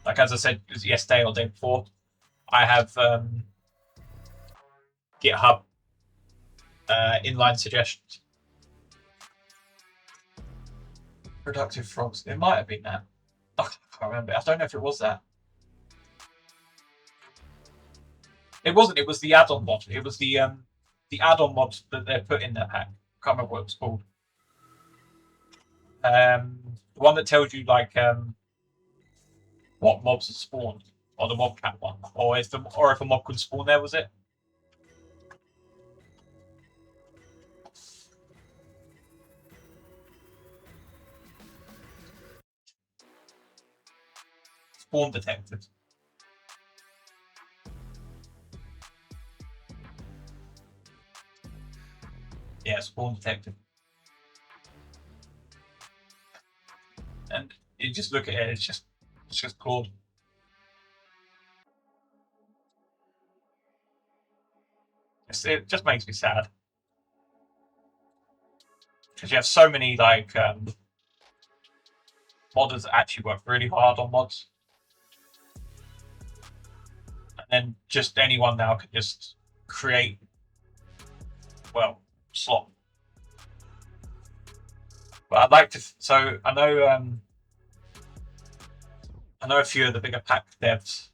Like as I said, it was yesterday or the day before, I have GitHub inline suggestions. Productive frogs. It might have been that. I can't remember. I don't know if it was that. It wasn't. It was the add-on mod. It was the add-on mod that they put in their pack. I can't remember what it was called. The one that tells you like what mobs are spawned, or the Modpack one, or if a mob could spawn there, was it? Spawn detected. Yeah, spawn detected. And you just look at it, it's just cool. It just makes me sad. Because you have so many like modders that actually work really hard on mods. And then just anyone now can just create, well, slop. But I'd like to. So I know a few of the bigger pack devs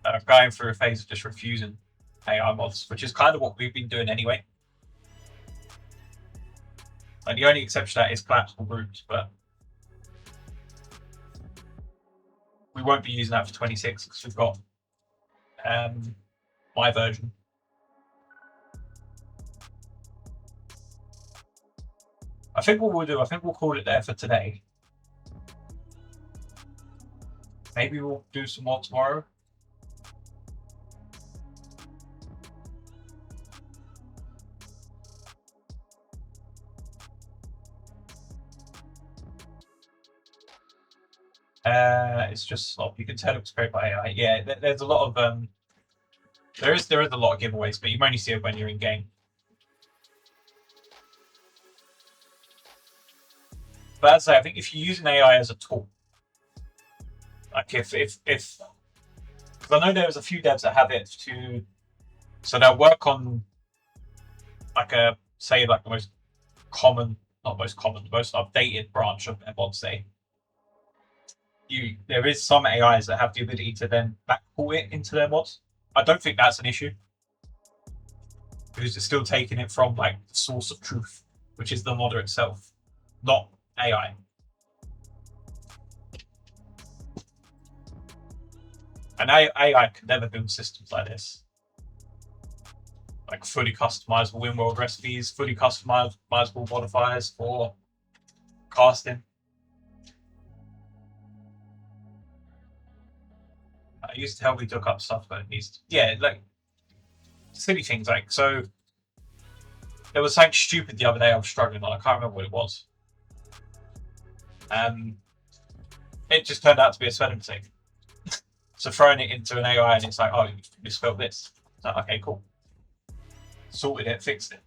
are going through a phase of just refusing AI mods, which is kind of what we've been doing anyway. Like the only exception to that is collapsible groups, but we won't be using that for 26 because we've got my version. I think what we'll do, I think we'll call it there for today. Maybe we'll do some more tomorrow. It's just slop. You can tell it was created by AI. Yeah, there's a lot of there is a lot of giveaways, but you only see it when you're in game. But as I say, I think if you use an AI as a tool, like if because I know there's a few devs that have it to, so they'll work on like the most common, not most common, the most updated branch of their mod, say. There is some AIs that have the ability to then backpull it into their mods. I don't think that's an issue because it's still taking it from like the source of truth, which is the modder itself, not AI. And AI can never build systems like this, like fully customizable WinWorld recipes, fully customizable modifiers for casting. I used to help me look up stuff, but it needs, yeah, like silly things. Like, so there was something stupid the other day I was struggling on. I can't remember what it was. It just turned out to be a spelling mistake. So throwing it into an AI and it's like, oh, you misspelled this. It's like, okay, cool. Sorted it, fixed it.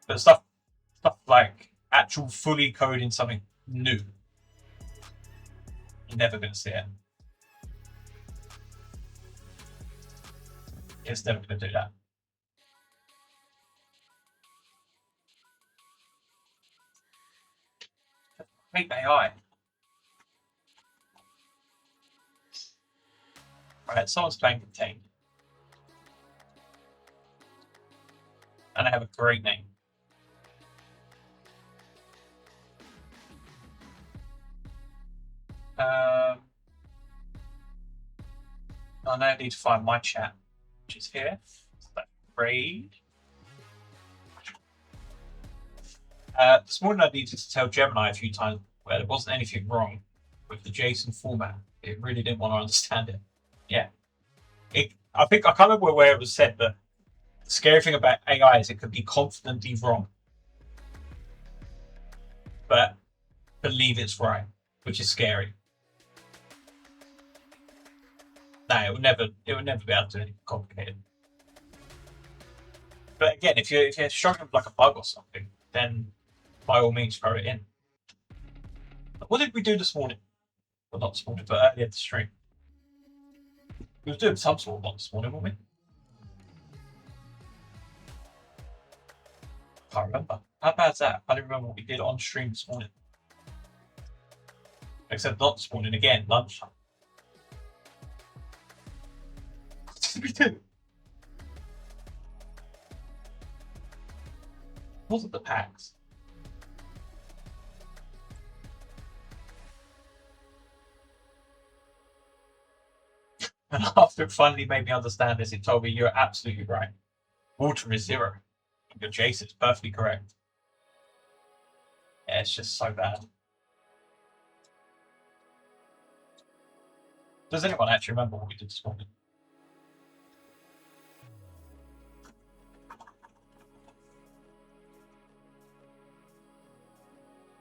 But stuff like actual fully coding something new, you're never going to see it. It's never going to do that. Hate AI. Right, someone's playing Contain. And I have a great name. I now need to find my chat, which is here. Raid. This morning I needed to tell Gemini a few times where there wasn't anything wrong with the JSON format. It really didn't want to understand it. Yeah. I think I can't remember where it was said, but The scary thing about AI is it could be confidently wrong, but believe it's right, which is scary. No, it will never be able to do anything complicated. But again, if you're struggling with like a bug or something, then by all means throw it in. What did we do this morning? Well, not this morning, but earlier the stream. We were doing some sort of one this morning, weren't we? Can't remember. How bad's that? I don't remember what we did on stream this morning. Except not this morning again, lunchtime. What did we do? Wasn't the packs? And after it finally made me understand this, it told me you're absolutely right. Water is 0. Your Jason is perfectly correct. Yeah, it's just so bad. Does anyone actually remember what we did this morning? It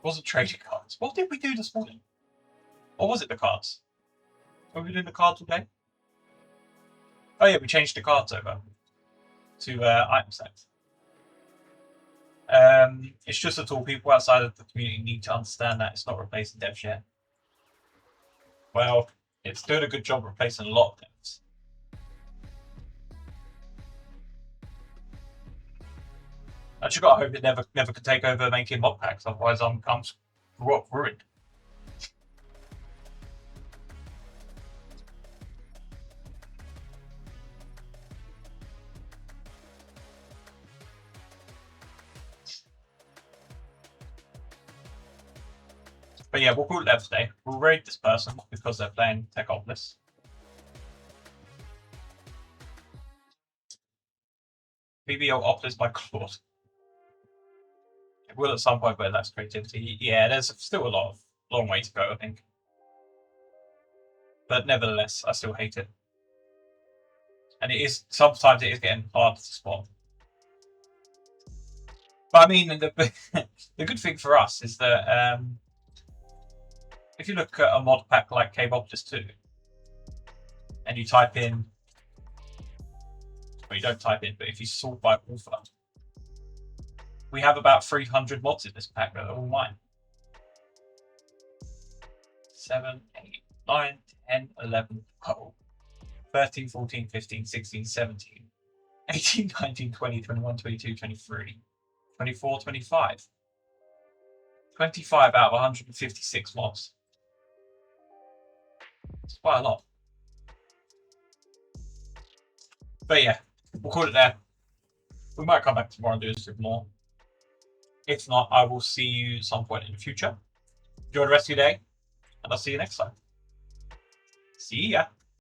wasn't trading cards. What did we do this morning? Or was it the cards? Were we doing the cards all day? Oh yeah, we changed the cards over to item sets. It's just a tool. People outside of the community need to understand that it's not replacing devs yet. Well, it's doing a good job replacing a lot of devs. I just gotta hope it never can take over making Modpacks, otherwise I'm ruined. But yeah, we'll call it there today. We'll raid this person because they're playing Techopolis. BBO Opolis by Claude. It will at some point, but that's creativity. Yeah, there's still a long way to go, I think. But nevertheless, I still hate it. And sometimes it is getting hard to spot. But I mean, the good thing for us is that if you look at a mod pack like Caveoptus 2, and you type in, well, you don't type in, but if you sort by author, we have about 300 mods in this pack that are all mine. 7, 8, 9, 10, 11, 12, 13, 14, 15, 16, 17, 18, 19, 20, 21, 22, 23, 24, 25. 25 out of 156 mods. It's quite a lot. But yeah, we'll call it there. We might come back tomorrow and do some more. If not, I will see you at some point in the future. Enjoy the rest of your day, and I'll see you next time. See ya.